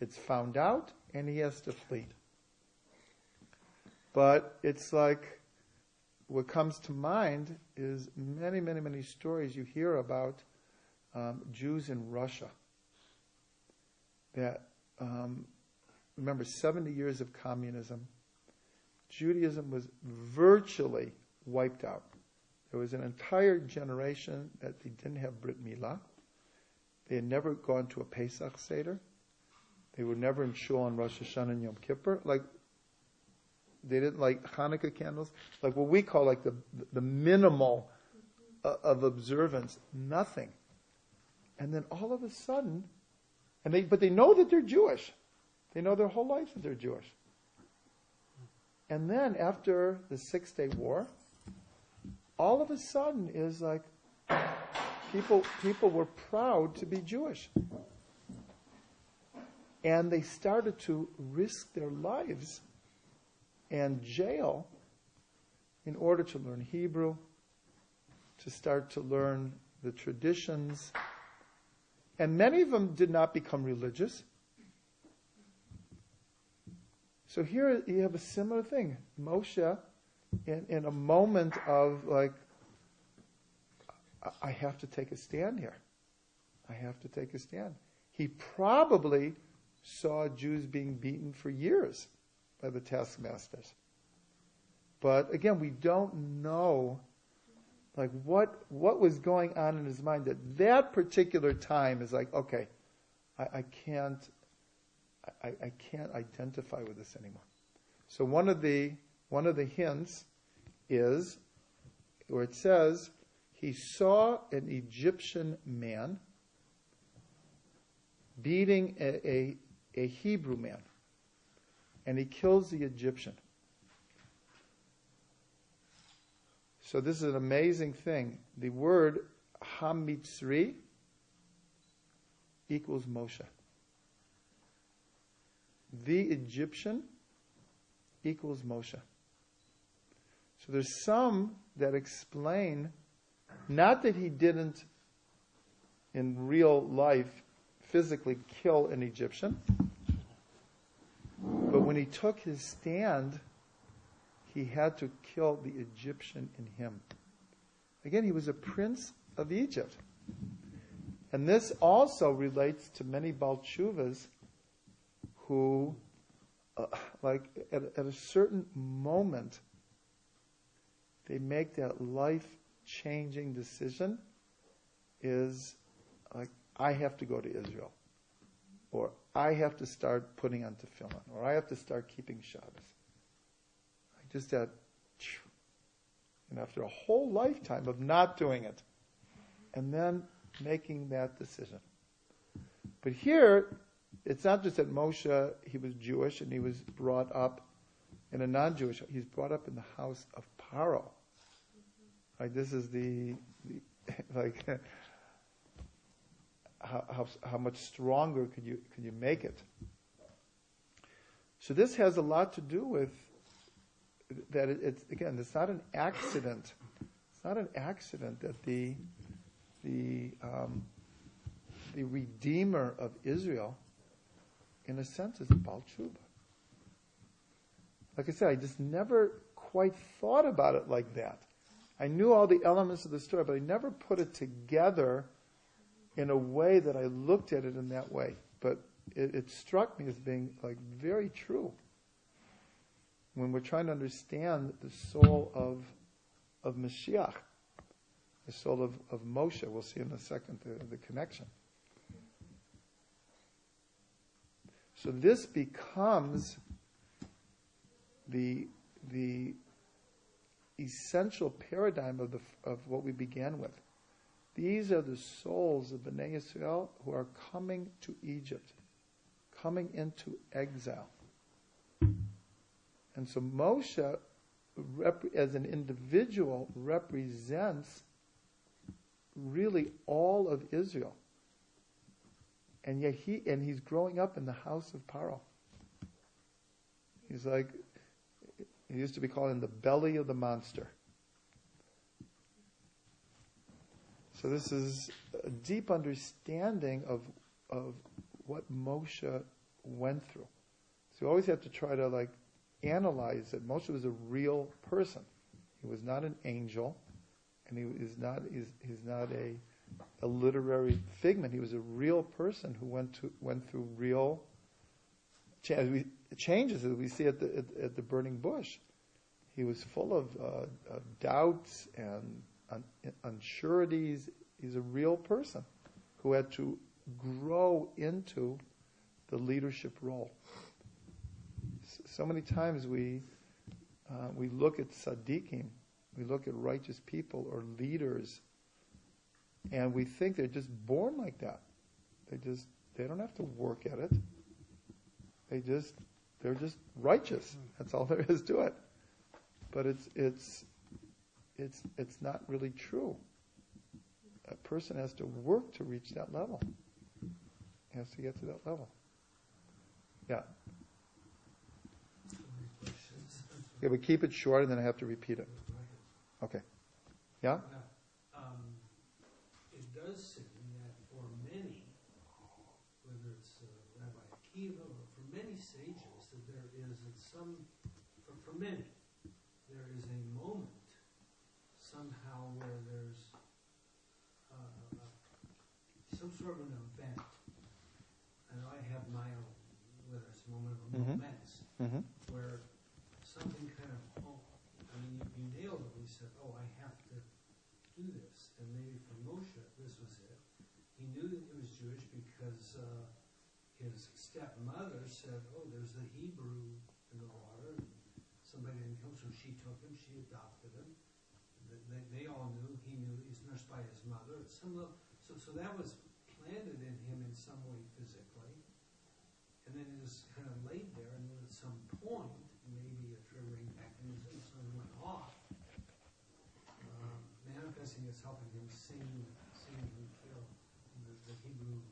it's found out, and he has to flee. But it's like, what comes to mind is many, many, many stories you hear about Jews in Russia. That, remember, 70 years of communism. Judaism was virtually wiped out. There was an entire generation that they didn't have Brit Milah. They had never gone to a Pesach Seder. They were never in shul on Rosh Hashanah and Yom Kippur. Like, they didn't like Hanukkah candles. Like what we call like the minimal of observance. Nothing. And then all of a sudden, but they know that they're Jewish. They know their whole life that they're Jewish. And then after the 6-Day War, all of a sudden is like people were proud to be Jewish. And they started to risk their lives and jail in order to learn Hebrew, to start to learn the traditions. And many of them did not become religious. So here you have a similar thing. Moshe, in a moment of like, I have to take a stand here. I have to take a stand. He probably saw Jews being beaten for years by the taskmasters. But again, we don't know like what was going on in his mind at that particular time. Is like, okay, I can't identify with this anymore. So one of the hints is where it says he saw an Egyptian man beating a Hebrew man, and he kills the Egyptian. So this is an amazing thing. The word Hamitzri equals Moshe. The Egyptian equals Moshe. So there's some that explain, not that he didn't in real life physically kill an Egyptian, but when he took his stand, he had to kill the Egyptian in him. Again, he was a prince of Egypt. And this also relates to many Baal Teshuvas who, at a certain moment, they make that life-changing decision is like, I have to go to Israel. Or I have to start putting on tefillin. Or I have to start keeping Shabbos. Just that, after a whole lifetime of not doing it, and then making that decision. But here, it's not just that Moshe, he was Jewish and he was brought up in a non-Jewish, he's brought up in the house of Paro. Like this is how much stronger could you make it? So this has a lot to do with that. It's not an accident. It's not an accident that the Redeemer of Israel, in a sense, is a Baal Tshuva. Like I said, I just never quite thought about it like that. I knew all the elements of the story, but I never put it together in a way that I looked at it in that way. But it struck me as being like very true. When we're trying to understand the soul of Mashiach, the soul of Moshe, we'll see in a second the connection. So this becomes the essential paradigm of what we began with. These are the souls of Bnei Yisrael who are coming to Egypt, coming into exile. And so Moshe, as an individual, represents really all of Israel. And yet he's growing up in the house of Paro. He's like, he used to be called in the belly of the monster. So this is a deep understanding of what Moshe went through. So you always have to try to analyze that Moshe was a real person. He was not an angel, and he's not a literary figment. He was a real person who went through real changes, as we see at the burning bush. He was full of doubts and unsureties. He's a real person who had to grow into the leadership role. So many times we look at tzaddikim, we look at righteous people or leaders, and we think they're just born like that. They don't have to work at it. They're just righteous. That's all there is to it. But it's not really true. A person has to work to reach that level. He has to get to that level. Yeah. Yeah, but keep it short, and then I have to repeat it. Okay. Yeah? It does seem that for many, whether it's Rabbi Akiva or for many sages, that there is for many, there is a moment somehow where there's some sort of an event. I know I have my own, whether it's a moment of moments, where something kind of, you nailed it when you said, I have to do this. And maybe for Moshe, this was it. He knew that he was Jewish because his stepmother said, there's a Hebrew in the water. And somebody didn't come, so she took him, she adopted him. They all knew, he knew, he's nursed by his mother. At some level, so that was planted in him in some way physically. And then it was kind of laid there, and then at some point, maybe a triggering mechanism, something went off, manifesting as helping him sing and feel the Hebrew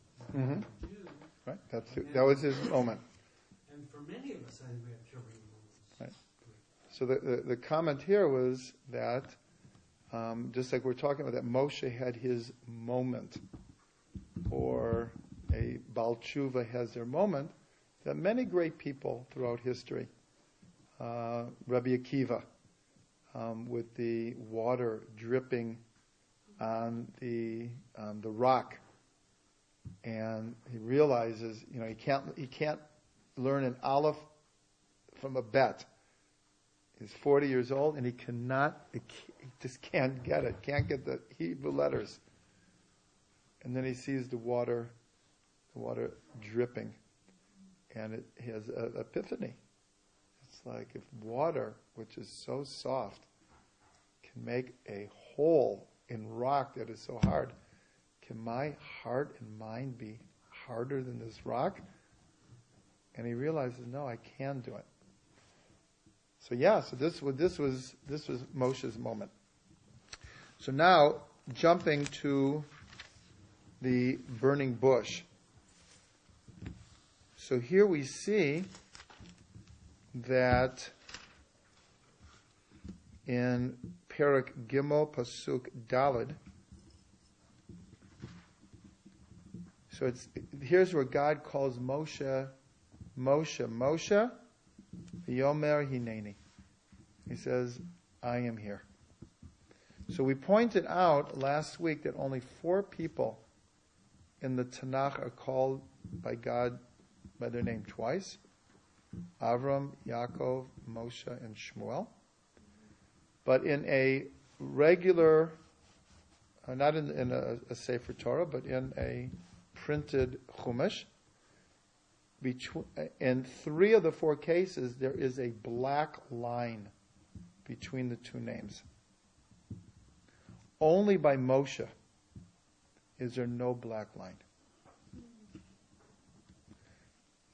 Jew. Right. That was his moment. And for many of us, I think we have triggering moments. Right. So the comment here was that, just like we're talking about, that Moshe had his moment, or a Baal Tshuva has their moment, that many great people throughout history, Rabbi Akiva, with the water dripping on the rock, and he realizes, he can't learn an aleph from a bet. He's 40 years old, and he just can't get it. Can't get the Hebrew letters. And then he sees the water dripping, and he has an epiphany. It's like, if water, which is so soft, can make a hole in rock that is so hard, can my heart and mind be harder than this rock? And he realizes, no, I can do it. So this was Moshe's moment. So now, jumping to the burning bush. So here we see that in Perek Gimel Pasuk Daled. So here's where God calls Moshe, V'yomer Hineni. He says, I am here. So we pointed out last week that only 4 people in the Tanakh are called by God by their name twice: Avraham, Yaakov, Moshe, and Shmuel. But in a regular, not in a Sefer Torah, but in a printed Chumash, in 3 of the 4 cases, there is a black line between the 2 names. Only by Moshe is there no black line.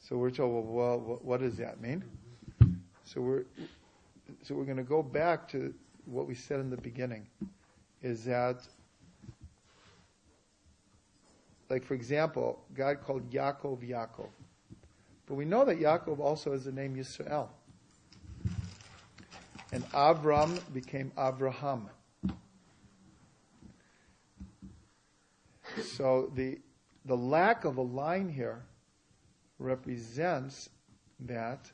So we're told, well, what does that mean? So we're going to go back to what we said in the beginning, is that, like for example, God called Yaakov Yaakov. But we know that Yaakov also has the name Yisrael. And Avram became Avraham. So the lack of a line here represents that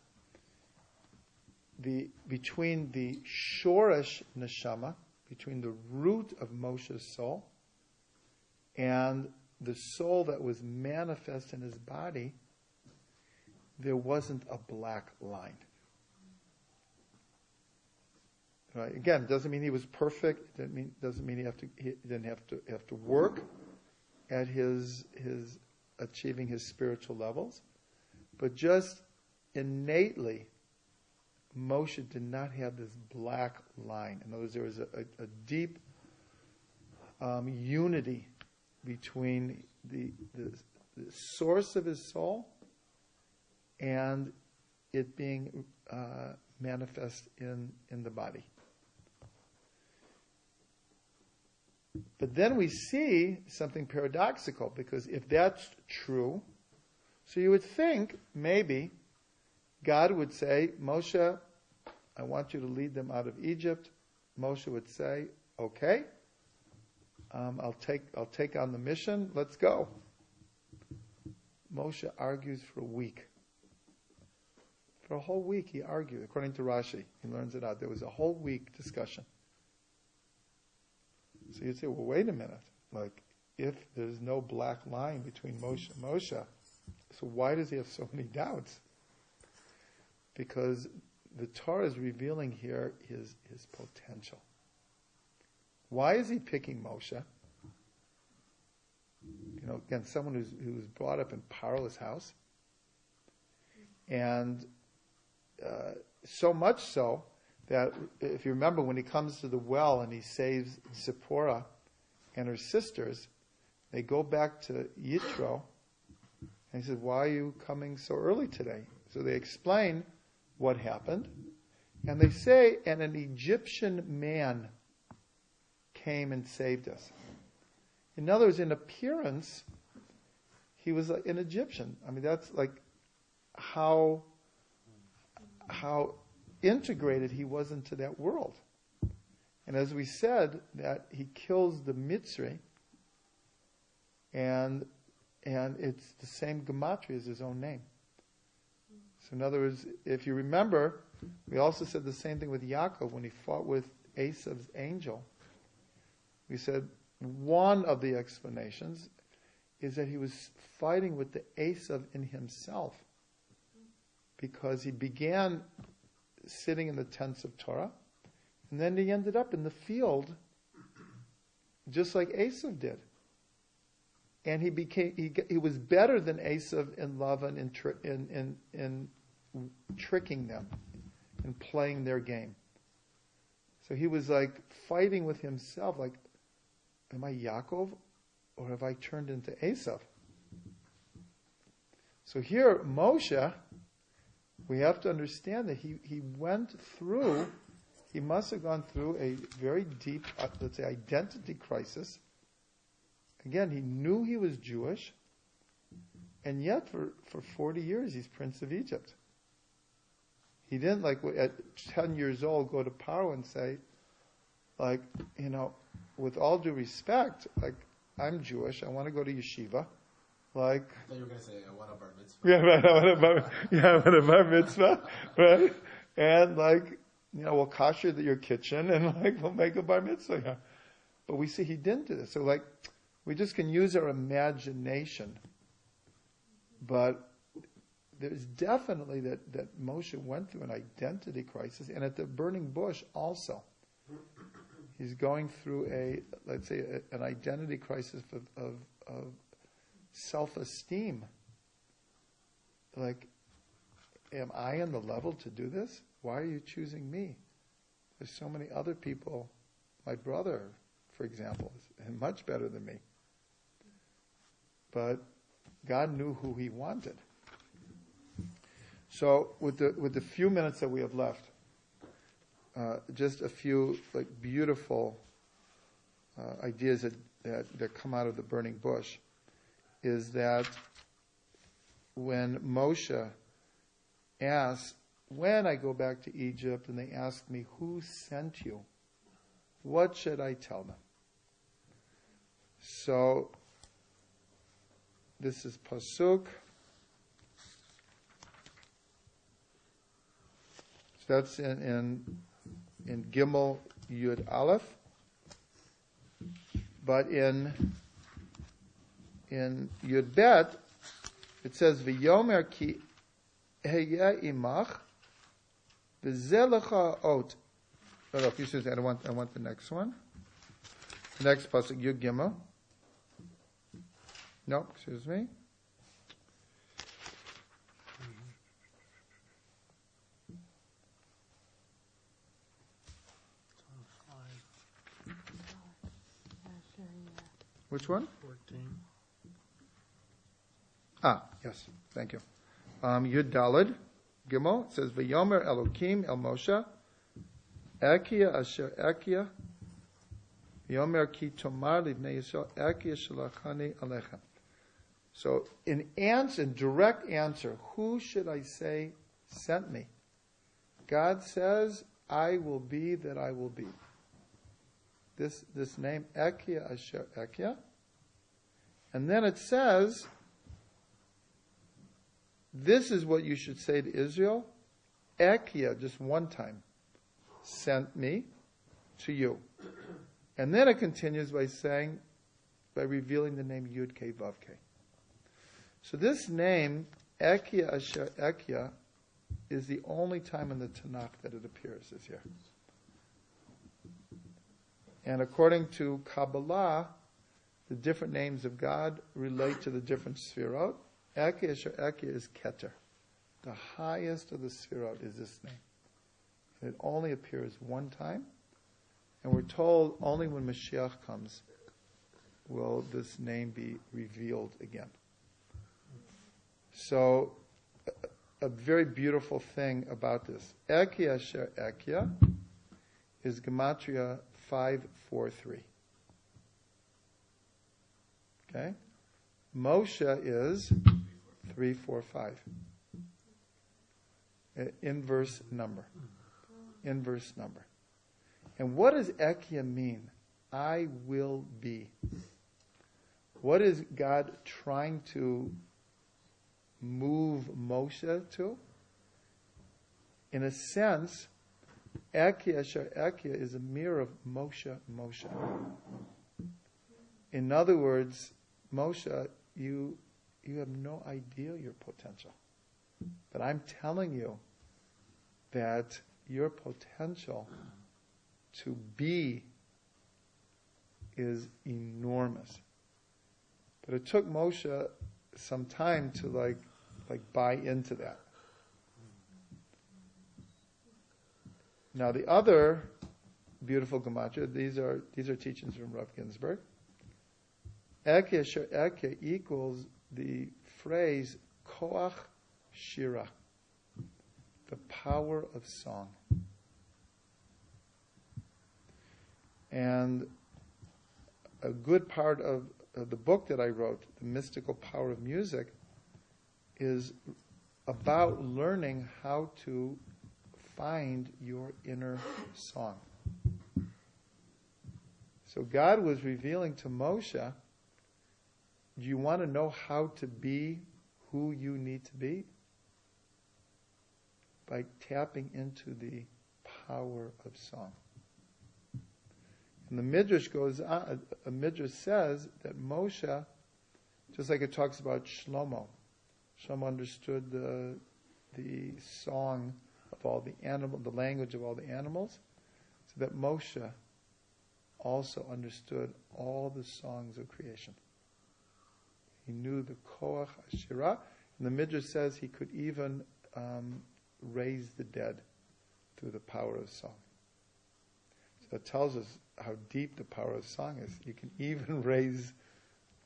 between the shoresh neshama, between the root of Moshe's soul, and the soul that was manifest in his body, there wasn't a black line. Right? Again, doesn't mean he was perfect. Doesn't mean he didn't have to work at his achieving his spiritual levels, but just innately, Moshe did not have this black line. In other words, there was a deep unity between the source of his soul and it being manifest in the body. But then we see something paradoxical, because if that's true, so you would think maybe God would say, Moshe, I want you to lead them out of Egypt. Moshe would say, okay, I'll take on the mission. Let's go. Moshe argues for a week. For a whole week he argued, according to Rashi. He learns it out. There was a whole week discussion. So you'd say, well, wait a minute. Like, if there's no black line between Moshe and Moshe, so why does he have so many doubts? Because the Torah is revealing here his potential. Why is he picking Moshe? You know, again, someone who was brought up in Paro's house. And so much so that, if you remember, when he comes to the well and he saves Zipporah and her sisters, they go back to Yitro, and he says, why are you coming so early today? So they explain what happened, and they say, and an Egyptian man came and saved us. In other words, in appearance, he was an Egyptian. I mean, that's like how integrated he was into that world. And as we said, that he kills the Mitzri, and it's the same gematria as his own name. So in other words, if you remember, we also said the same thing with Yaakov when he fought with Esav's angel. We said one of the explanations is that he was fighting with the Esav in himself, because he began sitting in the tents of Torah, and then he ended up in the field, just like Esav did. And he was better than Esav in love and in tricking them and playing their game. So he was like fighting with himself, like, am I Yaakov or have I turned into Esav? So here, Moshe, we have to understand that he must have gone through a very deep, let's say, identity crisis. Again, he knew he was Jewish, and yet for 40 years he's Prince of Egypt. He didn't, like, at 10 years old, go to Paro and say, like, you know, with all due respect, like, I'm Jewish, I want to go to yeshiva. Like, I thought you were going to say, I want a bar mitzvah. Yeah, right, I want a bar mitzvah, right? And, like, you know, we'll kasher your kitchen, and, like, we'll make a bar mitzvah. Yeah. But we see he didn't do this. So, like, we just can use our imagination. But there's definitely that Moshe went through an identity crisis, and at the burning bush also. He's going through an identity crisis of self-esteem. Like, am I on the level to do this? Why are you choosing me? There's so many other people. My brother, for example, is much better than me. But God knew who he wanted. So with the few minutes that we have left, just a few beautiful ideas that come out of the burning bush is that when Moshe asks, when I go back to Egypt and they ask me, who sent you? What should I tell them? So this is Pasuk. So that's in Gimel Yud Aleph. But in Yud Bet, it says, V'yomer ki heya imach v'zelecha ot. Oh, no, excuse me, I want the next one. The next pasuk, Yud Gimel. No, excuse me. Which one? 14. Yes, thank you. Yud Daled, Gimel, it says, V'yomer Elokim el Moshe, Ekia asher Ekia, V'yomer ki tomar livnei Yisrael, Ekia shalachani alechem. So, in direct answer, who should I say sent me? God says, I will be that I will be. This name, Ekia asher Ekia. And then it says, this is what you should say to Israel. Ekia, just one time, sent me to you. And then it continues by revealing the name Yud Kei Vav Kei. So this name, Ekia Asher Ekia, is the only time in the Tanakh that it appears this year. And according to Kabbalah, the different names of God relate to the different sfirot. Ekia Asher Ekia is Keter. The highest of the sfirot is this name. And it only appears one time. And we're told only when Mashiach comes will this name be revealed again. So, a very beautiful thing about this. Ekia Asher Ekia is Gematria 543. Okay? Moshe is 345. Inverse number. And what does Ekia mean? I will be. What is God trying to move Moshe to? In a sense, Ekia Asher Ekia is a mirror of Moshe. In other words, Moshe, you have no idea your potential. But I'm telling you that your potential to be is enormous. But it took Moshe some time to like buy into that. Now the other beautiful gematria, these are teachings from Rav Ginsburg. Ekia Asher Ekia equals the phrase koach shira, the power of song. And a good part of the book that I wrote, The Mystical Power of Music, is about learning how to find your inner song. So God was revealing to Moshe, do you want to know how to be who you need to be? By tapping into the power of song. And the Midrash goes on, a Midrash says that Moshe, just like it talks about Shlomo understood the song of all the animals, the language of all the animals, so that Moshe also understood all the songs of creation. He knew the Koach Ashira, and the Midrash says he could even raise the dead through the power of song. So it tells us how deep the power of song is. You can even raise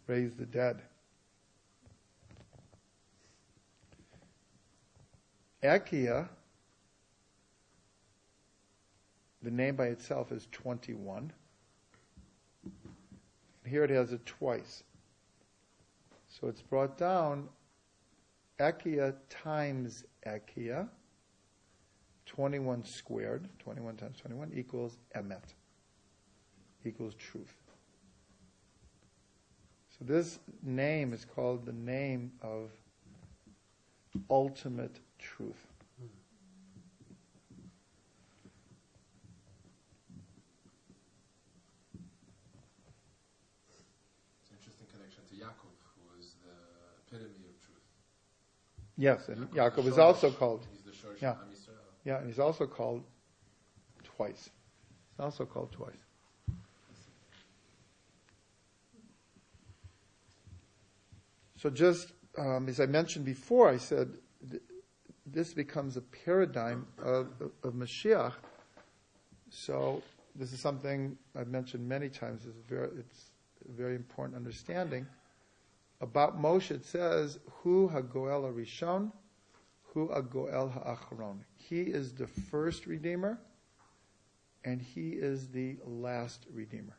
the dead. Akia, the name by itself is 21. Here it has it twice. So it's brought down Akia times Akia, 21 squared, 21 times 21 equals Emet, equals truth. So this name is called the name of ultimate truth. It's an interesting connection to Yaakov, who is the epitome of truth. Yes, and Yaakov is Shorosh. also called. He's the Shorosh Yeah. of Am Yisrael. Yeah, and he's also called twice. He's also called twice. So just as I mentioned before, I said this becomes a paradigm of Mashiach. So this is something I've mentioned many times. It's a very important understanding. About Moshe it says, Hu HaGoel HaRishon, Hu HaGoel HaAcharon. He is the first Redeemer, and he is the last Redeemer.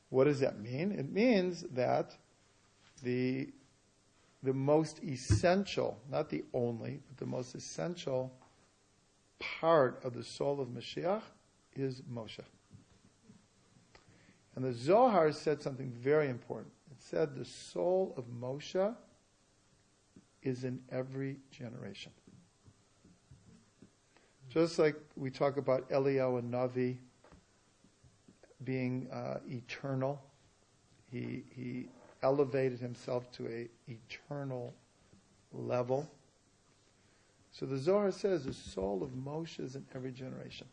What does that mean? It means that the most essential, not the only, but the most essential part of the soul of Mashiach is Moshe. And the Zohar said something very important. It said the soul of Moshe is in every generation. Just like we talk about Eliyahu and Navi being eternal, he elevated himself to an eternal level. So the Zohar says the soul of Moshe is in every generation.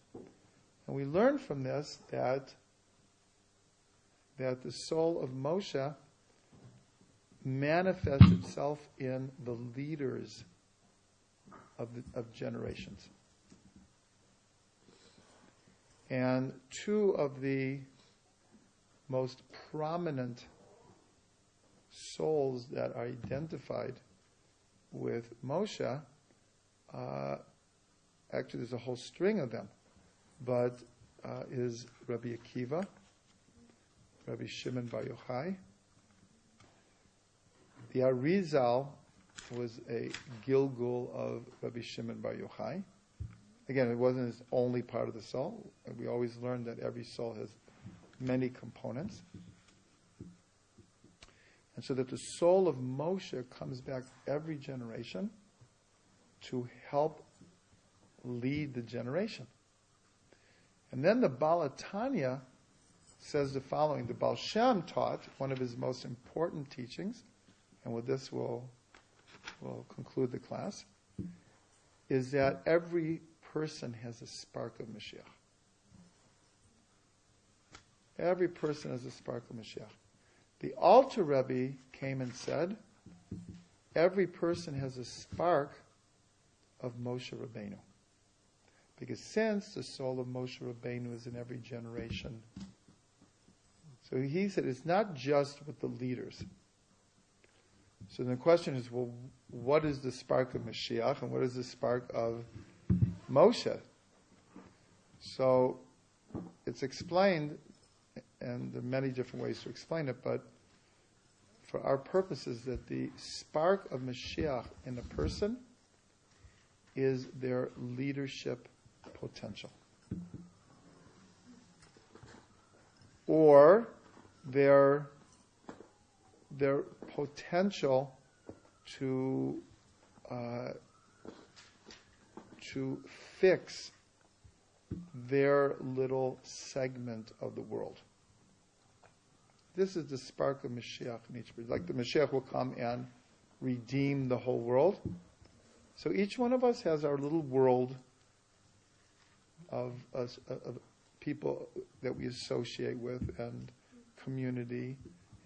And we learn from this that the soul of Moshe manifests itself in the leaders of generations. And two of the most prominent souls that are identified with Moshe, actually there's a whole string of them, but is Rabbi Akiva, Rabbi Shimon Bar Yochai. The Arizal was a Gilgul of Rabbi Shimon Bar Yochai. Again, it wasn't his only part of the soul. We always learn that every soul has many components. And so that the soul of Moshe comes back every generation to help lead the generation. And then the Baal Tanya says the following. The Baal Shem taught one of his most important teachings, and with this we'll conclude the class, is that every person has a spark of Mashiach. Every person has a spark of Mashiach. The Alter Rebbe came and said, every person has a spark of Moshe Rabbeinu. Because since the soul of Moshe Rabbeinu is in every generation, so he said it's not just with the leaders. So the question is, well, what is the spark of Mashiach and what is the spark of Moshe? So it's explained, and there are many different ways to explain it, but for our purposes, that the spark of Mashiach in a person is their leadership potential. Or their potential to fix their little segment of the world. This is the spark of Mashiach in each person. Like the Mashiach will come and redeem the whole world. So each one of us has our little world of people that we associate with, and community,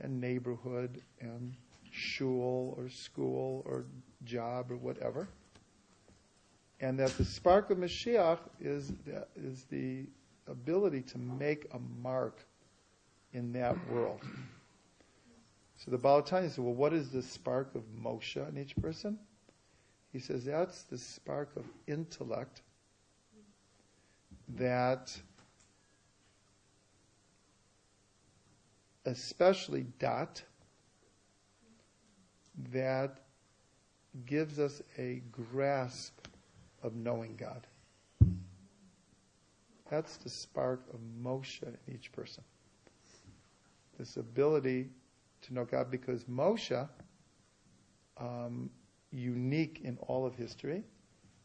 and neighborhood, and shul, or school, or job, or whatever. And that the spark of Mashiach is the ability to make a mark in that world. So the Baal Tanya said, well, what is the spark of Moshe in each person? He says that's the spark of intellect that, especially dat, that gives us a grasp of knowing God. That's the spark of Moshe in each person. This ability to know God, because Moshe, unique in all of history,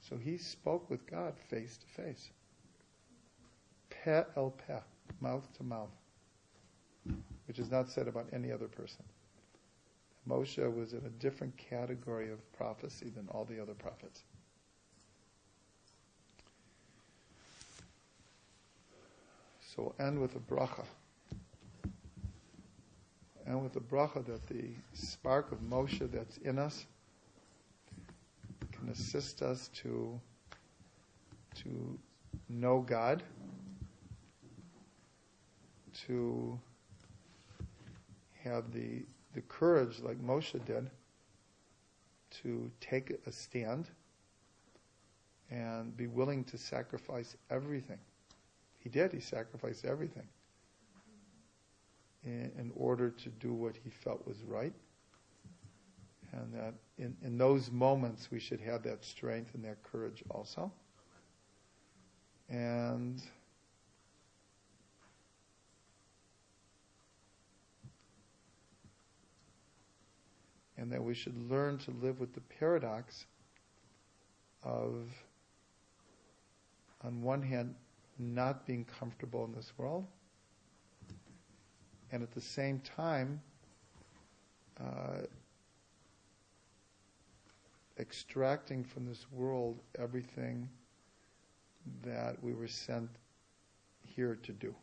so he spoke with God face to face. Peh el peh, mouth to mouth, which is not said about any other person. Moshe was in a different category of prophecy than all the other prophets. So we'll end with a bracha. And with the bracha that the spark of Moshe that's in us can assist us to know God, to have the courage, like Moshe did, to take a stand and be willing to sacrifice everything. He did. He sacrificed everything in order to do what he felt was right. And that in those moments we should have that strength and that courage also. And that we should learn to live with the paradox of, on one hand, not being comfortable in this world, and at the same time extracting from this world everything that we were sent here to do.